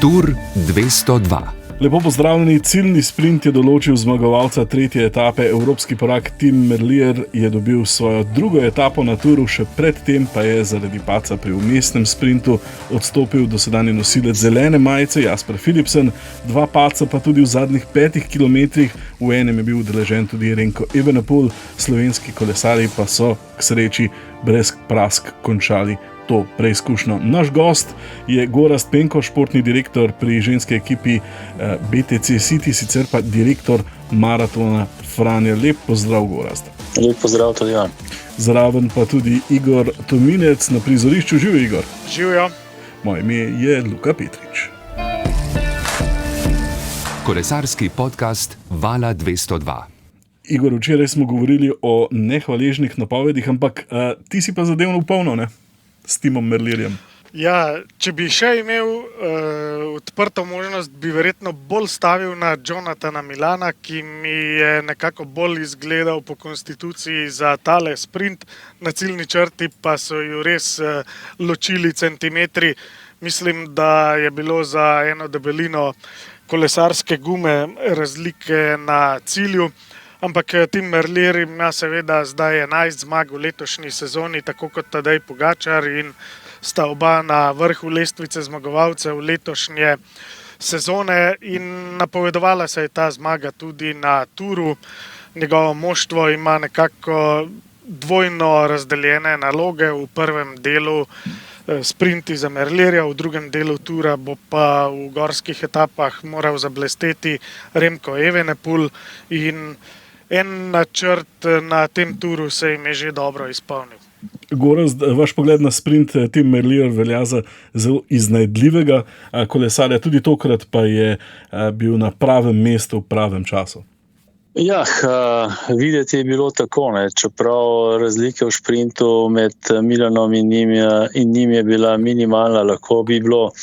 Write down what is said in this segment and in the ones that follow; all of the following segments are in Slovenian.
Tour 202. Lepo pozdravljeni, ciljni sprint je določil zmagovalca tretje etape. Evropski prvak Tim Merlier je dobil svojo drugo etapo na Touru, še predtem pa je zaradi padca pri vmesnem sprintu odstopil dosedanji nosilec zelene majice Jasper Philipsen, dva padca pa tudi v zadnjih 5 kilometrih, v enem je bil udeležen tudi Remko Evenepoel, slovenski kolesarji pa so k sreči brez prask končali to preizkušnjo. Naš gost je Gorazd Penko, športni direktor pri ženski ekipi BTC City, sicer pa direktor maratona Franja. Lep pozdrav, Gorazd. Lep pozdrav tudi vam. Zraven pa tudi Igor Tominec na prizorišču. Živijo, Igor. Živijo. Moje ime je Luka Petrič. Kolesarski podcast Vala 202. Igor, včeraj smo govorili o nehvaležnih napovedih, ampak ti si pa zadevno v polno, ne? S Timom Merlierjem. Ja, če bi še imel odprto možnost, bi verjetno bolj stavil na Jonathana Milana, ki mi je nekako bolj izgledal po konstituciji za tale sprint. Na ciljni črti pa so ju res ločili centimetri. Mislim, da je bilo za eno debelino kolesarske gume razlike na cilju. Ampak Tim Merlier ima seveda zdaj 11 zmag v letošnji sezoni, tako kot Tadej Pogačar, in sta oba na vrhu lestvice zmagovalcev letošnje sezone in napovedovala se je ta zmaga tudi na Touru. Njegovo moštvo ima nekako dvojno razdeljene naloge. V prvem delu sprinti za Merlierja, v drugem delu Toura bo pa v gorskih etapah moral zablesteti Remko Evenepoel in en načrt na tem Touru se jim je že dobro izpolnil. Gorazd, vaš pogled na sprint Tim Merlier velja za zelo iznajdljivega kolesarja, tudi tokrat pa je bil na pravem mestu v pravem času. Ja, videti je bilo tako, ne? Čeprav razlike v šprintu med Milanom in njim je bila minimalna, lahko bi bilo.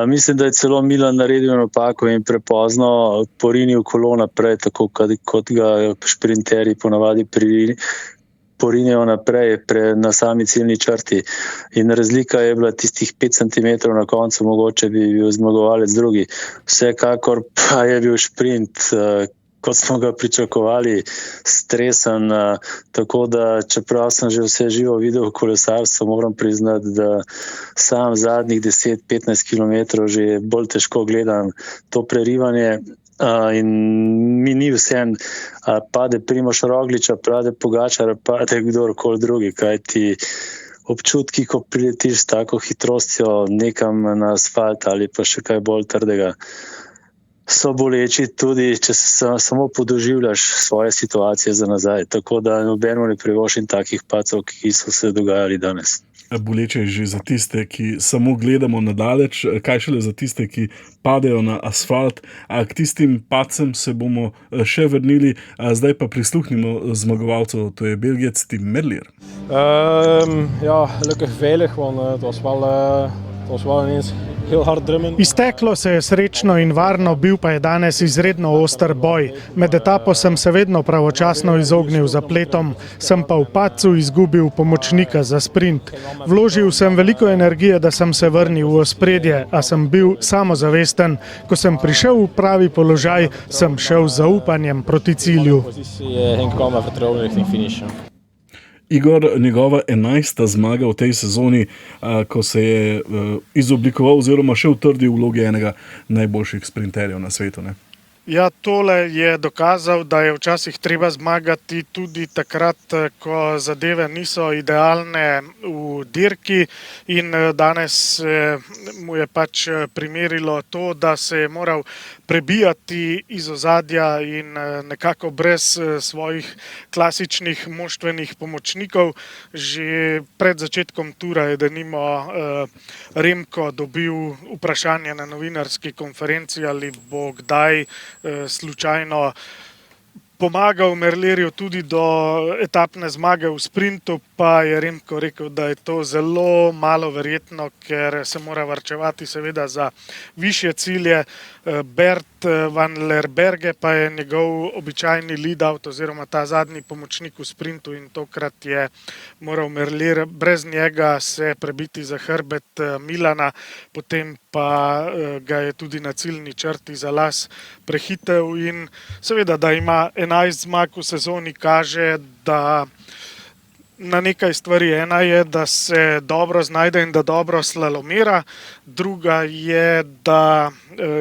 Mislim, da je celo Milan naredil napako in prepozno porinil kolo naprej, tako kot ga šprinterji ponavadi porinijo naprej na sami ciljni črti. In razlika je bila tistih 5 cm na koncu, mogoče bi bil zmagovalec drugi. Vsekakor pa je bil šprint, kot smo ga pričakovali, stresen, tako da čeprav sem že vse živo videl v kolesarstvu, moram priznati, da sam zadnjih 10-15 km že bolj težko gledam to prerivanje in mi ni vsem, pade Primož Roglič, pade Pogačar, pade kdorkoli drugi, kajti občutki, ko priletiš s tako hitrostjo nekam na asfalt ali pa še kaj bolj trdega, so boleči tudi, če samo podoživljaš svoje situacije za nazaj. Tako da nobeno ne privoščim takih padcev, ki so se dogajali danes. Boleče je že za tiste, ki samo gledamo nadaleč, kaj šele za tiste, ki padejo na asfalt. K tistim padcem se bomo še vrnili, zdaj pa prisluhnimo zmagovalcu, to je Belgiec Tim Merlier. Ja, gelukkig veilig, want het was wel ineens heel hard drummen. Izteklo se je srečno in varno, bil pa je danes izredno oster boj. Med etapo sem se vedno pravočasno izognil zapletom, sem pa v padcu izgubil pomočnika za sprint. Vložil sem veliko energije, da sem se vrnil v ospredje, a sem bil samozavesten. Ko sem prišel v pravi položaj, sem šel z zaupanjem proti cilju. Igor, njegova 11. zmaga v tej sezoni, ko se je izoblikoval oziroma še utrdil v vlogi enega najboljših sprinterjev na svetu, ne? Ja, tole je dokazal, da je včasih treba zmagati tudi takrat, ko zadeve niso idealne v dirki, in danes mu je pač primerilo to, da se je moral prebijati iz ozadja in nekako brez svojih klasičnih moštvenih pomočnikov. Že pred začetkom Toura je denimo Remko dobil vprašanje na novinarski konferenci, ali bo kdaj slučajno pomagal Merlierju tudi do etapne zmage v sprintu, pa je Remko rekel, da je to zelo malo verjetno, ker se mora varčevati seveda za višje cilje. Bert van Lerberge pa je njegov običajni lead-out oziroma ta zadnji pomočnik v sprintu in tokrat je moral Merlier brez njega se prebiti za hrbet Milana, potem pa ga je tudi na ciljni črti za las prehitel in seveda, da ima 11 zmag v sezoni, kaže, da na nekaj stvari. Ena je, da se dobro znajde in da dobro slalomira, druga je, da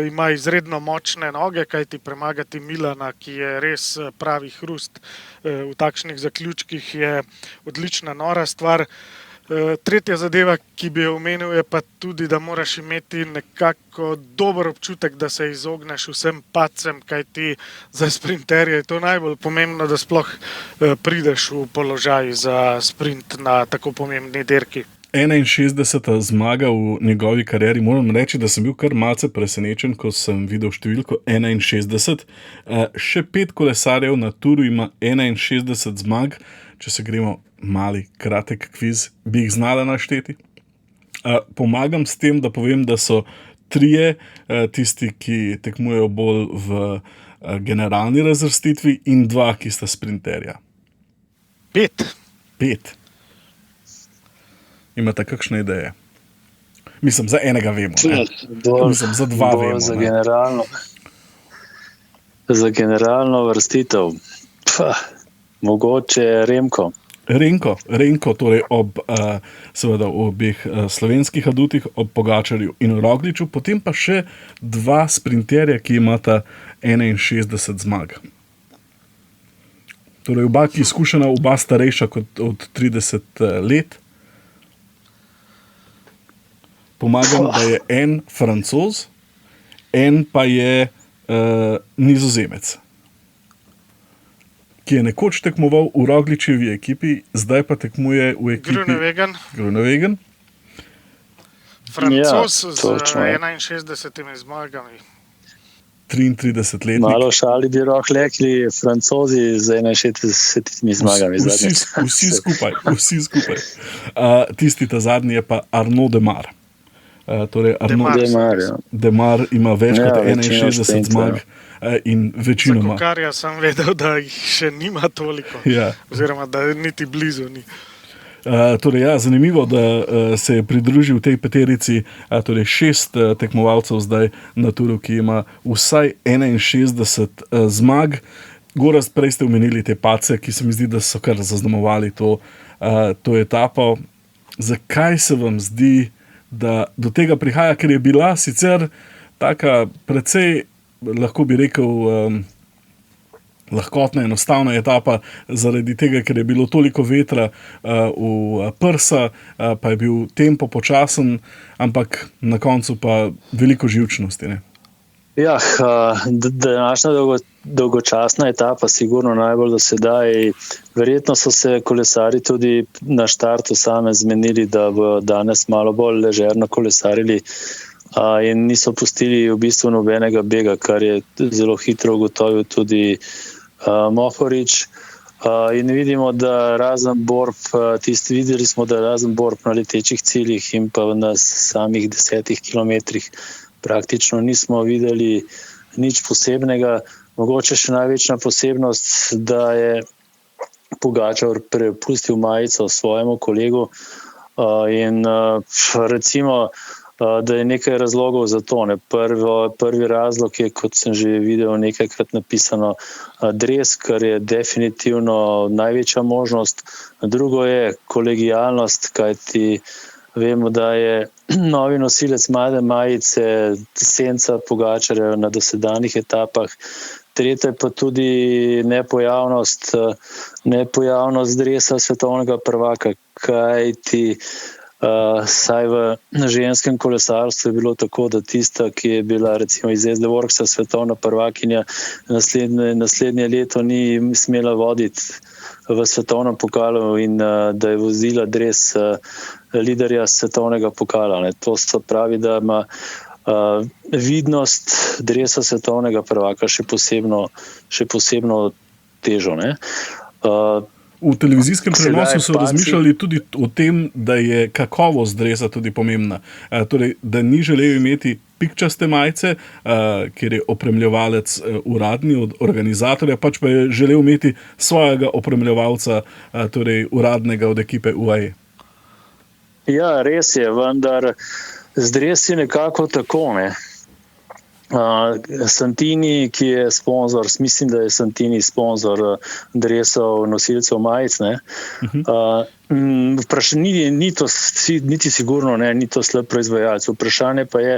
ima izredno močne noge, kajti premagati Milana, ki je res pravi hrust v takšnih zaključkih, je odlična, nora stvar. Tretja zadeva, ki bi jo omenil, je pa tudi, da moraš imeti nekako dober občutek, da se izogneš vsem padcem, kajti za sprinterje je to najbolj pomembno, da sploh prideš v položaj za sprint na tako pomembni dirki. 61. zmaga v njegovi karieri. Moram reči, da sem bil kar malce presenečen, ko sem videl številko 61. Še 5 kolesarjev na Touru ima 61 zmag. Če se gremo mali, kratek kviz, bi jih znala našteti. Pomagam s tem, da povem, da so 3 tisti, ki tekmujejo bolj v generalni razvrstitvi in 2, ki sta sprinterja. 5. Imate kakšne ideje? Mislim, za enega vemo. Mislim, za 2 vemo. Za generalno vrstitev. Mogoče Remko. Renko, torej seveda v obeh slovenskih adutih, ob Pogačarju in Rogliču, potem pa še 2 sprinterja, ki imata 61 zmag. Torej oba, ki izkušena, oba starejša kot od 30 let. Pomagam, da je en Francoz, en pa je Nizozemec, ki je nekoč tekmoval v Rogličevi ekipi, zdaj pa tekmuje v ekipi Groenewegen. Francoz z 61 zmagami. 33-letnik. Malo šali bi rekli Francozi z 61 zmagami. Vsi skupaj. Tisti ta zadnji je pa Arnaud Démare. Torej Démare ima več kot 61 zmag. In večinoma. Za Kokarja sem vedel, da jih še nima toliko, oziroma da niti blizu ni. Zanimivo, da se je pridružil tej peterici, torej 6 tekmovalcev zdaj na Touru, ki ima vsaj 61 zmag. Gorazd, prej ste omenili te padce, ki se mi zdi, da so kar zaznamovali to etapo. Zakaj se vam zdi, da do tega prihaja, ker je bila sicer taka precej, lahko bi rekel, lahkotna, enostavna etapa, zaradi tega, ker je bilo toliko vetra v prsa, pa je bil tempo počasen, ampak na koncu pa veliko živčnosti, ne? Ja, današnja dolgočasna etapa, sigurno najbolj do sedaj. Verjetno so se kolesari tudi na štartu same zmenili, da bodo danes malo bolj ležerno kolesarili in niso pustili v bistvu nobenega bega, kar je zelo hitro ugotovil tudi Mohorič. In vidimo, da razen borb, videli smo, da razen borb na letečih ciljih in pa na samih 10 kilometrih praktično nismo videli nič posebnega. Mogoče še največja posebnost, da je Pogačar prepustil majico svojemu kolegu in recimo, da je nekaj razlogov za to. Prvi razlog je, kot sem že videl nekajkrat napisano, dres, kar je definitivno največja možnost. Drugo je kolegijalnost, kajti vemo, da je novi nosilec mlade majice senca Pogačarja na dosedanjih etapah. Tretje pa tudi nepojavnost dresa svetovnega prvaka, kajti saj v ženskem kolesarstvu je bilo tako, da tista, ki je bila recimo iz SD Worksa svetovna prvakinja, naslednje leto ni smela voditi v svetovnem pokalu in da je vozila dres liderja svetovnega pokala. To se pravi, da ima vidnost dresa svetovnega prvaka še posebno težo. Ne. V televizijskem prenosu so Sedaj razmišljali tudi o tem, da je kakovost dresa tudi pomembna. Torej, da ni želel imeti pikčaste majice, kjer je opremljevalec uradni od organizatorja, pač pa je želel imeti svojega opremljevalca, torej uradnega od ekipe UAE. Ja, res je, vendar z dresi nekako tako, ne. Santini, ki je sponzor, mislim, da je Santini sponzor dresov nosilcev majic, ne. Vprašanje niti sigurno ne, ni to slab proizvajalec. Vprašanje pa je,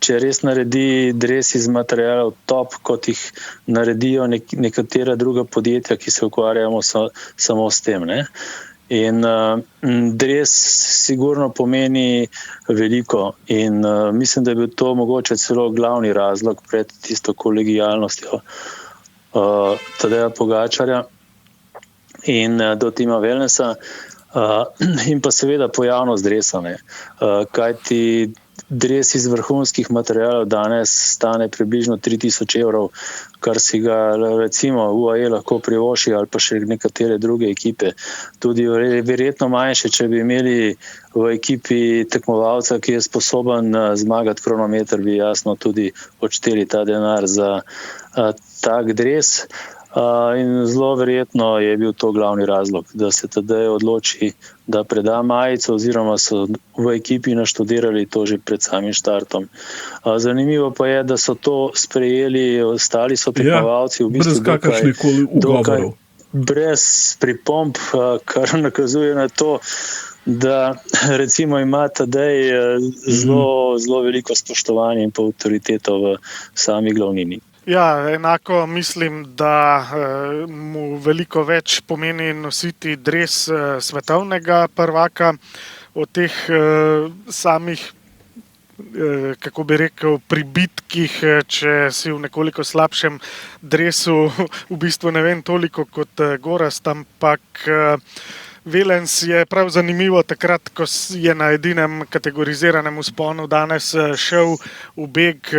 če res naredi dres iz materialov top, kot jih naredijo nekatera druga podjetja, ki se ukvarjamo samo s tem, ne. In dres sigurno pomeni veliko in mislim, da je bil to mogoče celo glavni razlog pred tisto kolegijalnostjo Tadeja Pogačarja in do Tima Wellnessa in pa seveda pojavnost dresa, ne. Kajti dres iz vrhunskih materialov danes stane približno 3000 evrov, kar si ga recimo UAE lahko privoši ali pa še nekatere druge ekipe. Tudi verjetno manjše, če bi imeli v ekipi tekmovalca, ki je sposoben zmagati kronometer, bi jasno tudi odšteli ta denar za tak dres. In zelo verjetno je bil to glavni razlog, da se Tadej odloči, da preda majico, oziroma so v ekipi naštudirali to že pred samim štartom. Zanimivo pa je, da so to sprejeli, ostali so tekmovalci v bistvu brez kakršnihkoli ugovorov. Brez pripomb, kar nakazuje na to, da recimo ima Tadej zelo veliko spoštovanja in pa avtoriteto v sami glavnini. Ja, enako mislim, da mu veliko več pomeni nositi dres svetovnega prvaka od teh samih, kako bi rekel, pribitkih, če si v nekoliko slabšem dresu, v bistvu ne vem toliko kot Gorazd, ampak Wellens je prav zanimivo takrat, ko je na edinem kategoriziranem vzponu danes šel v beg,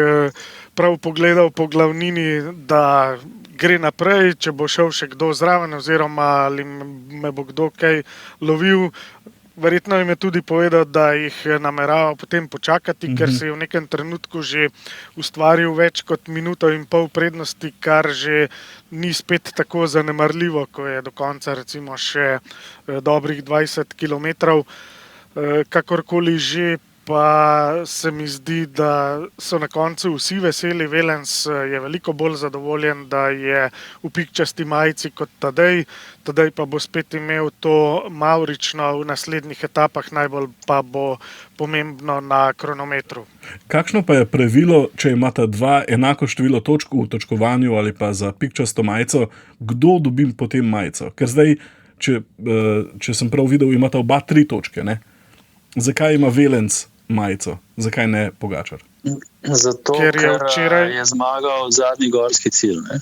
prav pogledal po glavnini, da gre naprej, če bo šel še kdo zraven oziroma ali me bo kdo kaj lovil. Verjetno jim je tudi povedal, da jih namerava potem počakati, ker se je v nekem trenutku že ustvaril več kot minuto in pol prednosti, kar že ni spet tako zanemarljivo, ko je do konca recimo še dobrih 20 kilometrov. Kakorkoli že, pa se mi zdi, da so na koncu vsi veseli. Wellens je veliko bolj zadovoljen, da je v pikčasti majici kot Tadej. Tadej pa bo spet imel to mavrično v naslednjih etapah, najbolj pa bo pomembno na kronometru. Kakšno pa je pravilo, če imata dva enako število točk v točkovanju ali pa za pikčasto majico, kdo dobi potem majico? Ker zdaj, če sem prav videl, imata oba 3 točke, ne? Zakaj ima Wellens majico? Zakaj ne Pogačar? Zato, ker je zmagal zadnji gorski cilj, ne?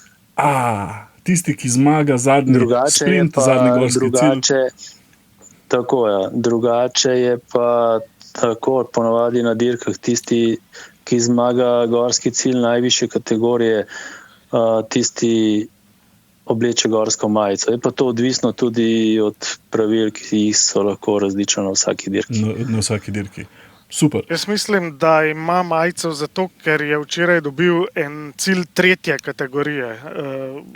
Tisti, ki zmaga zadnji sprint, zadnji gorski cilj. Tako je. Drugače je pa tako ponavadi na dirkah tisti, ki zmaga gorski cilj najvišje kategorije, tisti obleče gorsko majico. Je pa to odvisno tudi od pravil, ki so lahko različna na vsaki dirki. Na vsaki dirki. Super. Jaz mislim, da ima majico zato, ker je včeraj dobil en cilj 3. kategorije.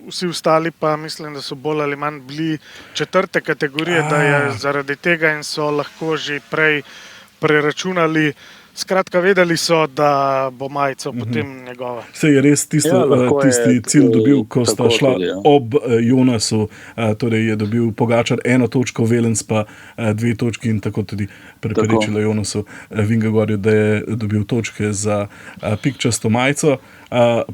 Vsi ostali pa mislim, da so bolj ali manj bili 4. kategorije, da je zaradi tega in so lahko že prej preračunali. Skratka, vedeli so, da bo majico potem njegova. Se je res tisti cilj dobil, ko sta šla ob Jonasu, torej je dobil Pogačar 1 točko, Wellens pa 2 točki in tako tudi preprečilo Jonasu Vingegorju, da je dobil točke za pikčasto majico.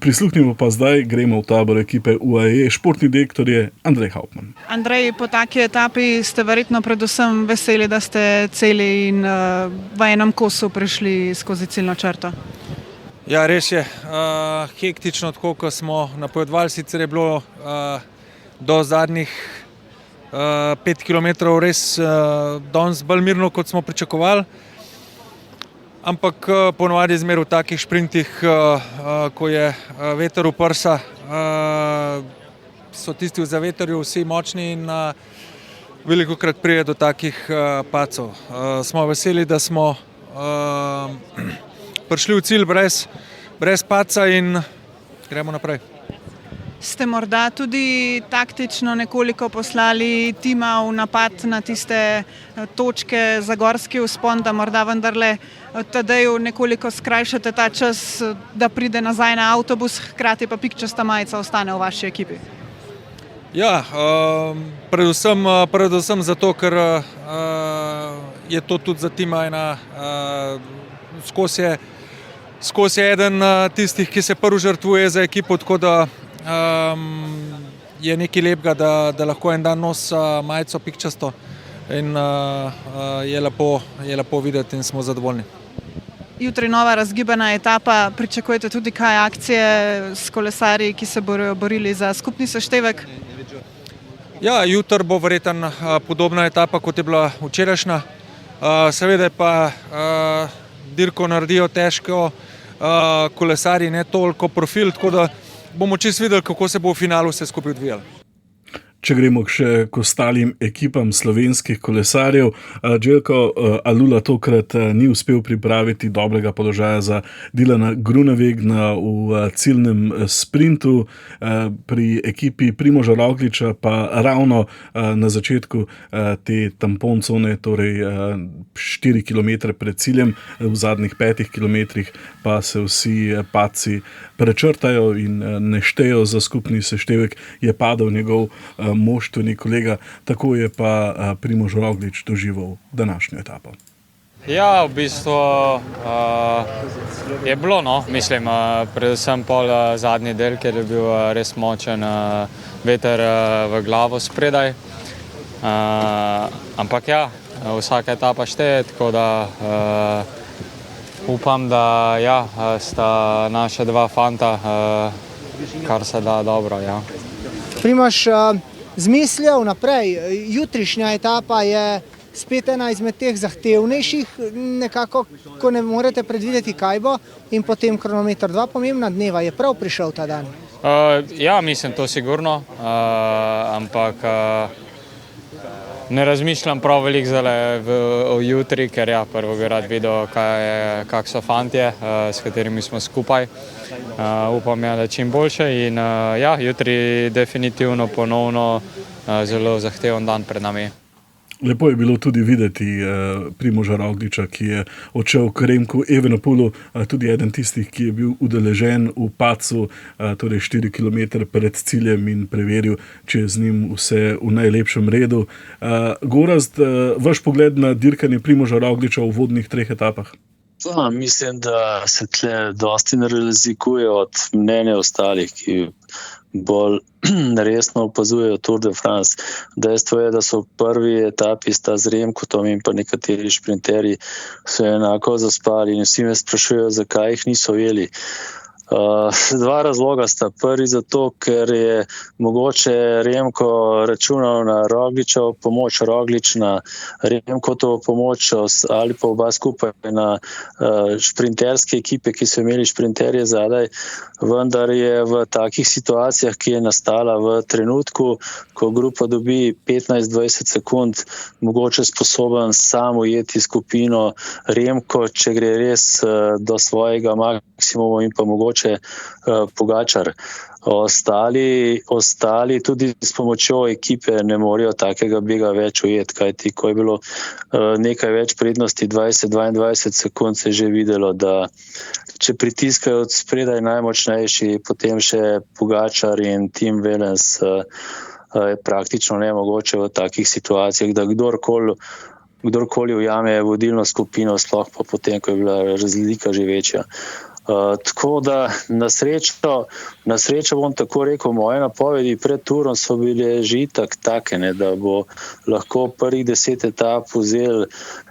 Prisluhnimo pa zdaj, gremo v tabor ekipe UAE, športni direktor je Andrej Hauptmann. Andrej, po taki etapi ste verjetno predvsem veseli, da ste celi in v enem kosu prišli skozi ciljno črto. Ja, res je. Hektično, tako kot smo napovedovali, sicer je bilo do zadnjih 5 km res danes bolj mirno, kot smo pričakovali. Ampak ponovadi zmer v takih šprintih, ko je veter v prsa, so tisti v zavetrju vsi močni in veliko krat pride do takih pacov. Smo veseli, da smo prišli v cilj brez paca in gremo naprej. Ste morda tudi taktično nekoliko poslali tima v napad na tiste točke za gorski vzpon, da morda vendarle Tadeju nekoliko skrajšate ta čas, da pride nazaj na avtobus, hkrati pa pikčasta majica ostane v vaši ekipi? Ja, predvsem zato, ker je to tudi za tima ena skozi eden tistih, ki se prvi žrtvuje za ekipo, tako da je nekaj lepega, da lahko en dan nos majico pikčasto in je lepo videti in smo zadovoljni. Jutri nova razgibana etapa, pričakujete tudi kaj akcije s kolesarji, ki se bodo borili za skupni seštevek? Ja, jutri bo verjetno podobna etapa, kot je bila včerajšnja. Seveda pa dirko naredijo težko, kolesarji ne toliko profil, tako da bomo čisto videli, kako se bo v finalu vse skupaj odvijalo. Če gremo še k ostalim ekipam slovenskih kolesarjev, Željko Alula tokrat ni uspel pripraviti dobrega položaja za Dylana Groenewegna v ciljnem sprintu. Pri ekipi Primoža Rogliča pa ravno na začetku te tampon cone, torej 4 km pred ciljem, v zadnjih 5 km pa se vsi padci prečrtajo in ne štejo za skupni seštevek, je padel njegov moštveni kolega, tako je pa Primož Roglič doživel današnjo etapo. Ja, v bistvu je bilo, mislim, predvsem pol zadnji del, ker je bil res močen veter v glavo spredaj. Ampak ja, vsaka etapa šteje, tako da upam, da ja, sta naša dva fanta, kar se da dobro. Ja. Primož, z mislijo naprej, jutrišnja etapa je spet ena izmed teh zahtevnejših, nekako, ko ne morete predvideti, kaj bo, in potem kronometer 2 pomembna dneva. Je prav prišel ta dan? Ja, mislim, to sigurno, ampak ne razmišljam prav veliko o jutri, ker ja, prvo bi rad videl, kak so fantje, s katerimi smo skupaj. Upam, da čim boljše in ja, jutri definitivno ponovno zelo zahteven dan pred nami. Lepo je bilo tudi videti Primoža Rogliča, ki je odšel k Remku Evenepoelu, tudi eden tistih, ki je bil udeležen v padcu, torej 4 km pred ciljem in preveril, če je z njim vse v najlepšem redu. Gorazd, vaš pogled na dirkanje Primoža Rogliča v uvodnih 3 etapah? Mislim, da se tle dosti ne razlikuje od mnenja ostalih, ki bolj resno opazujejo Tour de France. Dejstvo je, da so v prvi etapi sta z Remkotom in pa nekateri šprinterji so enako zaspali in vsi me sprašujejo, zakaj jih niso ujeli. Dva razloga sta. Prvi zato, ker je mogoče Remko računal na Rogličevo pomoč, Roglič na Remkotovo pomoč ali pa oba skupaj na šprinterske ekipe, ki so imeli šprinterje zadaj, vendar je v takih situacijah, ki je nastala v trenutku, ko grupa dobi 15-20 sekund, mogoče sposoben sam ujeti skupino Remko, če gre res do svojega maksimuma in pa mogoče Pogačar. Ostali tudi s pomočjo ekipe ne morejo takega bega več ujeti, kajti ko je bilo nekaj več prednosti 20-22 sekund, se je že videlo, da če pritiskajo od spredaj najmočnejši, potem še Pogačar in Tim Wellens, je praktično nemogoče v takih situacijah, da kdorkoli ujame vodilno skupino, sploh pa potem, ko je bila razlika že večja. Tako da na srečo bom tako rekel, moje napovedi pred turom so bile že itak take, da bo lahko prvih 10 etap vzel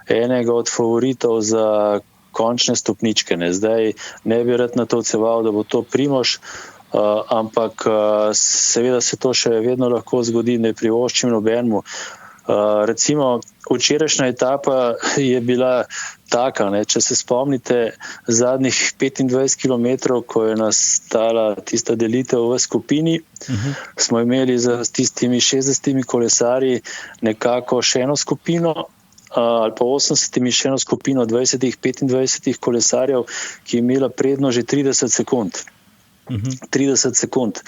enega od favoritov za končne stopničke. Zdaj ne bi rad na to oceval, da bo to Primož, ampak seveda se to še vedno lahko zgodi, ne privoščim nobenemu. Recimo, včerajšnja etapa je bila taka, če se spomnite zadnjih 25 km, ko je nastala tista delitev v skupini, smo imeli z tistimi 60 kolesarji nekako še eno skupino, ali pa 80 še eno skupino 20-25 kolesarjev, ki je imela prednost že 30 sekund. 30 sekund.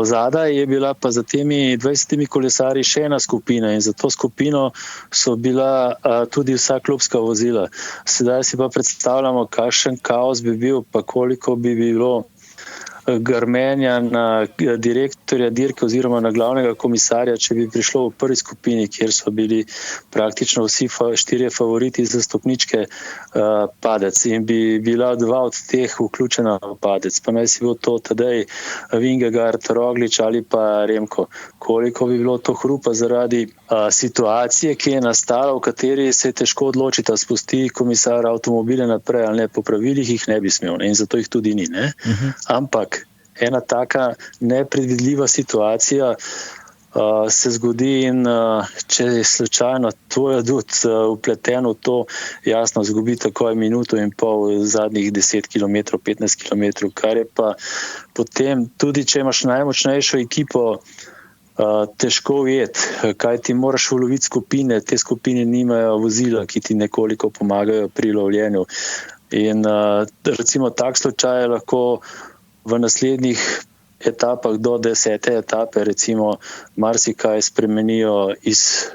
Zadaj je bila pa za temi 20 kolesarji še ena skupina in za to skupino so bila tudi vsa klubska vozila. Sedaj si pa predstavljamo, kakšen kaos bi bil, pa koliko bi bilo grmenja na direktorja dirke oziroma na glavnega komisarja, če bi prišlo v prvi skupini, kjer so bili praktično vsi 4 favoriti za stopničke padec in bi bila 2 od teh vključena v padec. Pa naj si bil to Tadej, Vingegaard, Roglič ali pa Remko. Koliko bi bilo to hrupa zaradi situacije, ki je nastala, v kateri se je težko odločiti, spusti komisar avtomobile naprej ali ne, po pravilih jih ne bi smel, in zato jih tudi ni. Ampak ena taka nepredvidljiva situacija se zgodi in če je slučajno tvoj adut vpleten v to, jasno, zgubi takoj minuto in pol zadnjih 10 km, 15 km, kar je pa potem, tudi če imaš najmočnejšo ekipo, težko ujeti, kaj ti moraš uloviti skupine, te skupine nimajo vozila, ki ti nekoliko pomagajo pri lovljenju. In recimo tak slučaj je lahko v naslednjih etapah do 10. etape recimo marsikaj spremenijo iz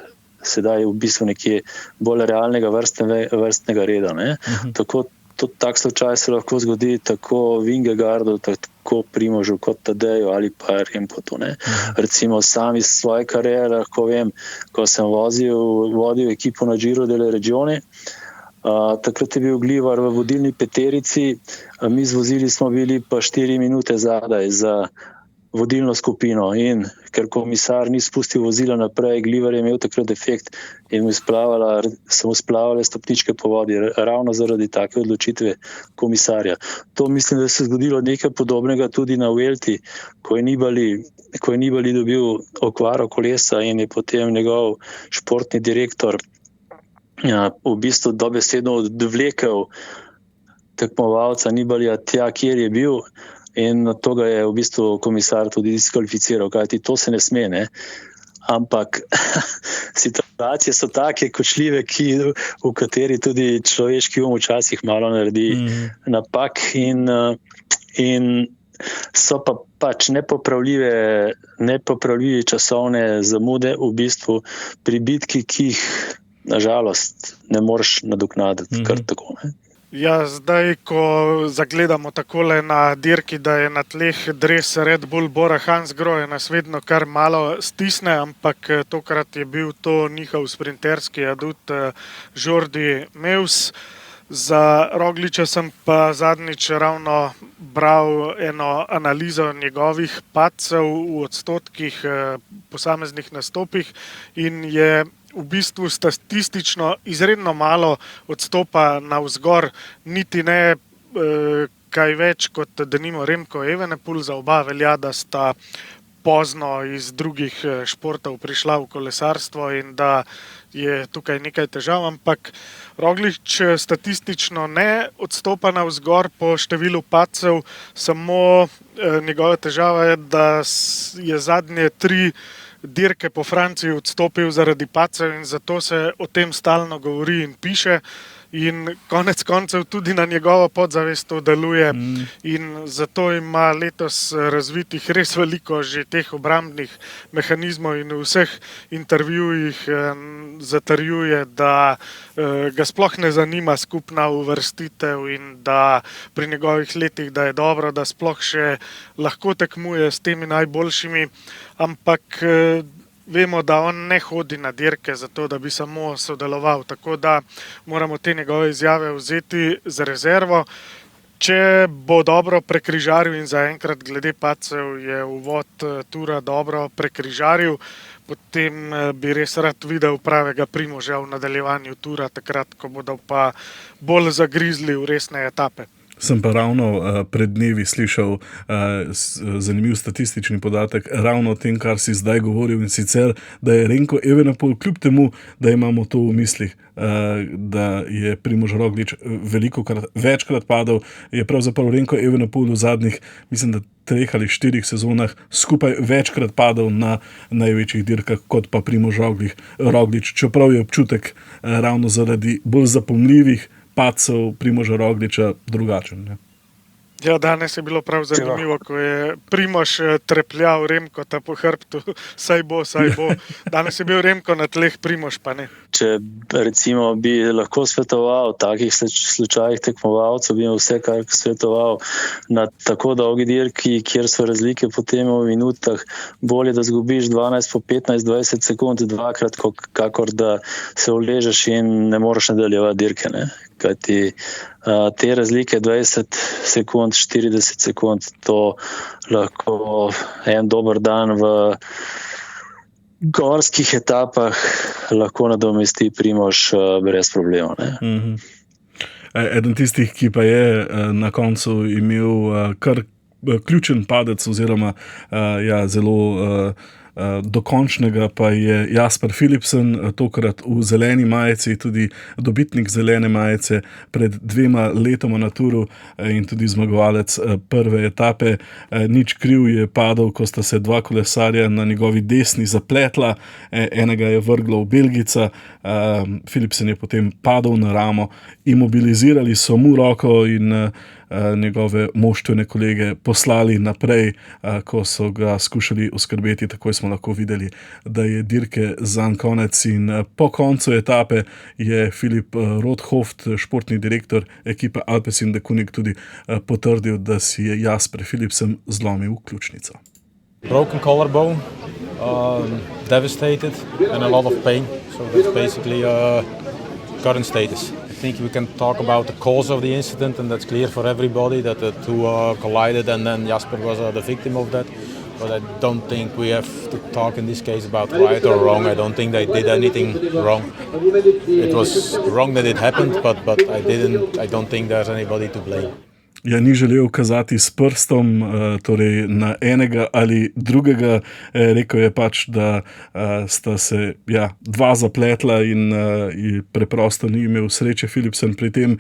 sedaj v bistvu nekje bolj realnega vrstnega reda. Tako tak slučaj se lahko zgodi tako Vingegaardu, tako Primožu kot Tadeju ali pa Remkotu. Recimo sam iz svoje kariere lahko vem, ko sem vodil ekipo na Giro delle Regione, takrat je bil Glivar v vodilni peterici, mi z vozili smo bili pa 4 minute zadaj za vodilno skupino in ker komisar ni spustil vozila naprej, Glivar je imel takrat defekt in so mu splavale stopničke po vodi, ravno zaradi take odločitve komisarja. To mislim, da se je zgodilo nekaj podobnega tudi na Vuelti, ko je Nibali dobil okvaro kolesa in je potem njegov športni direktor v bistvu dobesedno odvlekel tekmovalca Nibalija tja, kjer je bil, in to ga je v bistvu komisar tudi diskvalificiral, kajti to se ne sme, ampak situacije so take kočljive, v kateri tudi človeški včasih malo naredi napak in so pa pač nepopravljive časovne zamude v bistvu pri bitki, ki jih nažalost ne moreš nadoknaditi kar tako. Ja, zdaj, ko zagledamo takole na dirki, da je na tleh dres Red Bull Bora Hansgrohe, nas vedno kar malo stisne, ampak tokrat je bil to njihov sprinterski adut Jordi Meus. Za Rogliča sem pa zadnjič ravno bral eno analizo njegovih padcev v odstotkih posameznih nastopih in je v bistvu statistično izredno malo odstopa navzgor, niti ne kaj več kot denimo Remko Evenepoel. Za oba velja, da sta pozno iz drugih športov prišla v kolesarstvo in da je tukaj nekaj težav, ampak Roglič statistično ne odstopa navzgor po številu padcev, samo njegova težava je, da je zadnje 3 dirke po Franciji odstopil zaradi padcev in zato se o tem stalno govori in piše in konec koncev tudi na njegovo podzavest to deluje in zato ima letos razvitih res veliko že teh obrambnih mehanizmov in v vseh intervjujih zatrjuje, da ga sploh ne zanima skupna uvrstitev in da pri njegovih letih, da je dobro, da sploh še lahko tekmuje s temi najboljšimi, ampak vemo, da on ne hodi na dirke zato, da bi samo sodeloval, tako da moramo te njegove izjave vzeti z rezervo. Če bo dobro prekrižaril in zaenkrat glede padcev je uvod tura dobro prekrižaril, potem bi res rad videl pravega Primoža v nadaljevanju tura, takrat, ko bodo pa bolj zagrizli v resne etape. Sem pa ravno pred dnevi slišal zanimiv statistični podatek ravno o tem, kar si zdaj govoril, in sicer, da je Renko Evenepoel, kljub temu, da imamo to v mislih, da je Primož Roglič večkrat padel, je pravzaprav Renko Evenepoel v zadnjih, mislim, da 3 ali 4 sezonah skupaj večkrat padel na največjih dirkah kot pa Primož Roglič, čeprav je občutek ravno zaradi bolj zapomljivih padcev Primoža Rogliča drugačen. Ne? Ja, danes je bilo prav zanimivo, ko je Primož trepljal Remkota po hrbtu, saj bo. Danes je bil Remko na tleh, Primož pa ne. Če recimo bi lahko svetoval v takih slučajih tekmovalcev, bi vse kar svetoval na tako dolgi dirki, kjer so razlike potem v minutah, bolje da zgubiš 12 po 15-20 sekund dvakrat, kakor da se uležeš in ne moreš nadaljevati dirke, ne? Kajti te razlike 20 sekund, 40 sekund, to lahko en dober dan v gorskih etapah lahko nadomesti Primož brez problema. Ne? Eden tistih, ki pa je na koncu imel kar ključen padec oziroma zelo dokončnega, pa je Jasper Philipsen, tokrat v zeleni majici, tudi dobitnik zelene majice pred 2 letoma na Touru in tudi zmagovalec prve etape. Nič kriv je padel, ko sta se 2 kolesarja na njegovi desni zapletla, enega je vrglo v belgica, Philipsen je potem padel na ramo, imobilizirali so mu roko in njegove moštvene kolege poslali naprej, ko so ga skušali oskrbeti. Takoj smo lahko videli, da je dirke zanj konec, in po koncu etape je Filip Rothhoft, športni direktor ekipe Alpecin Deceuninck, tudi potrdil, da si je Jasper Philipsen zlomil ključnico. Broken collarbone, devastated and a lot of pain. So that's basically current status. I think we can talk about the cause of the incident, and that's clear for everybody that the two collided and then Jasper was the victim of that. But I don't think we have to talk in this case about right or wrong. I don't think they did anything wrong. It was wrong that it happened, but I don't think there's anybody to blame. Ja, ni želel kazati s prstom, torej na enega ali drugega. Rekel je pač, da sta se 2 zapletla in preprosto ni imel sreče Philipsen pri tem.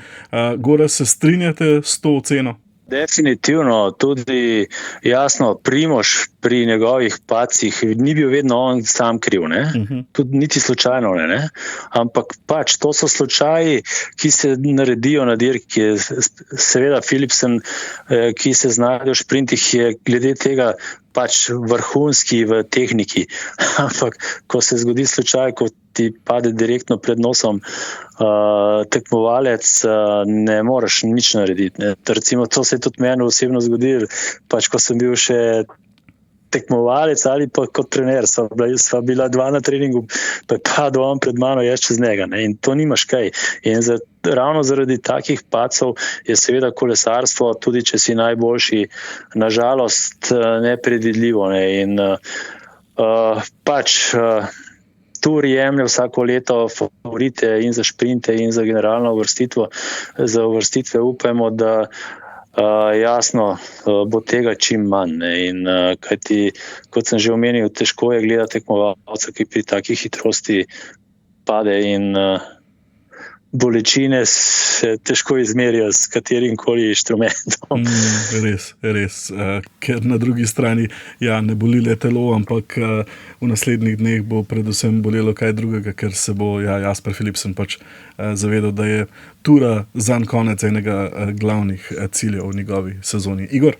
Gorazd, se strinjate s to oceno? Definitivno, tudi jasno, Primož pri njegovih padcih ni bil vedno on sam kriv, ne? Tudi niti slučajno ne? Ampak pač to so slučaji, ki se naredijo na dirki. Seveda Philipsen, ki se znajde v šprintih, je glede tega pač vrhunski v tehniki, ampak ko se zgodi slučaj, ko ti pade direktno pred nosom tekmovalec, ne moreš nič narediti. Ne. Recimo, to se je tudi meni osebno zgodilo, pač ko sem bil še tekmovalec ali pa kot trener, sva bila 2 na treningu, pa je padel on pred mano, jaz čez njega, ne. In to nimaš kaj. In ravno zaradi takih padcev je seveda kolesarstvo, tudi če si najboljši, nažalost nepredvidljivo. Ne. In Tour jemlje vsako leto favorite in za šprinte in za generalno uvrstitvo. Za uvrstitve upajmo, da jasno bo tega čim manj. Ne. In kajti, kot sem že omenil, težko je gledati tekmovalca, ki pri takih hitrosti pade, in bolečine se težko izmerijo s katerim koli inštrumentom. Res. Ker na drugi strani ne boli le telo, ampak v naslednjih dneh bo predvsem bolelo kaj drugega, ker se bo Jasper Philipsen pač zavedal, da je Tura zanj konec enega glavnih ciljev v njegovi sezoni. Igor?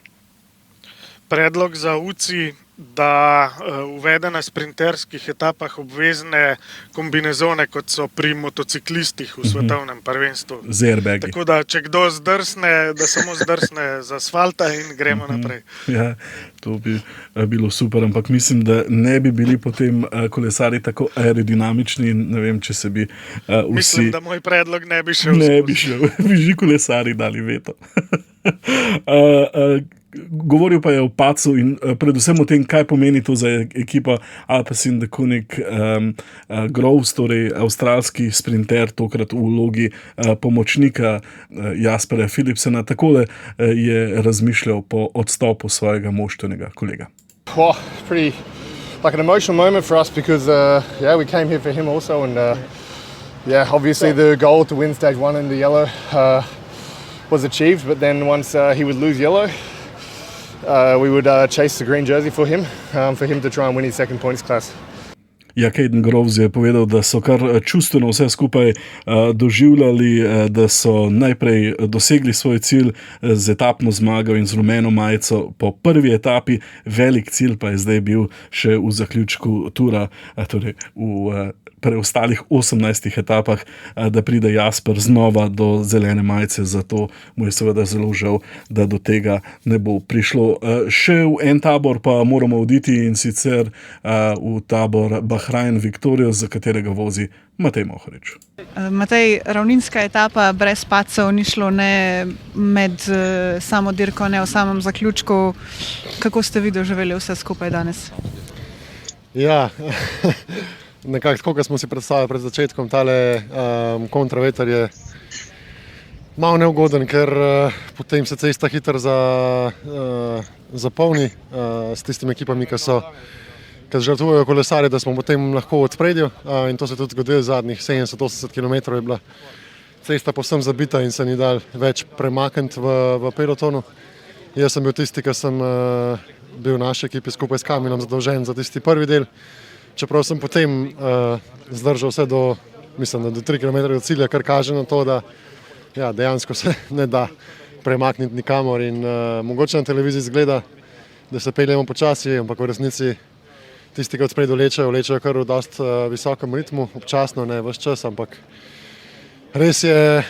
Predlog za UCI, da uvede na sprinterskih etapah obvezne kombinezone, kot so pri motociklistih v svetovnem prvenstvu. Z airbagi. Tako da, če kdo zdrsne, da samo zdrsne z asfalta in gremo naprej. Ja, to bi bilo super, ampak mislim, da ne bi bili potem kolesari tako aerodinamični. Ne vem, če se bi vsi... Mislim, da moj predlog ne bi šel. Ne bi šel. Bi že kolesari dali veto. Govoril pa je o padcu in predvsem o tem, kaj pomeni to za ekipo Alpecin Deceuninck. Groves, torej avstralski sprinter, tokrat v vlogi pomočnika Jasperja Philipsena, takole je razmišljal po odstopu svojega moštvenega kolega. Pretty like an emotional moment for us because we came here for him also, and obviously the goal to win stage 1 in the yellow was achieved, but then once he would lose yellow, we would chase the green jersey for him to try and win his second points class. Ja, Caden Groves je povedal, da so kar čustveno vse skupaj doživljali, da so najprej dosegli svoj cilj z etapno zmago in z rumeno majico po prvi etapi, velik cilj pa je zdaj bil še v zaključku tura, torej v preostalih 18 etapah, da pride Jasper znova do zelene majice, zato mu je seveda zelo žal, da do tega ne bo prišlo. Še v en tabor pa moramo oditi, in sicer v tabor Bahrain Victorious, za katerega vozi Matej Mohorič. Matej, ravninska etapa brez padcev ni šlo ne med samo dirko, ne v samem zaključku. Kako ste vi doživeli vse skupaj danes? Ja, nekako tako, kot smo si predstavljali pred začetkom, tale kontraveter je malo neugoden, ker potem se cesta hitro zapolni s tistimi ekipami, ki žrtvujejo kolesarje, da smo potem lahko v odspredju, in to se tudi zgodilo zadnjih 70-80 km je bila cesta povsem zabita in se ni dal več premakniti v pelotonu. Jaz sem bil tisti, ki sem bil v naši ekipi skupaj s Kamilom zadolžen za tisti prvi del, čeprav sem potem zdržal vse do 3 km do cilja, kar kaže na to, da dejansko se ne da premakniti nikamor, in mogoče na televiziji izgleda, da se peljemo počasi, ampak v resnici tisti, ki od spredju lečejo kar v dosti visokem ritmu, občasno, ne ves čas, ampak res je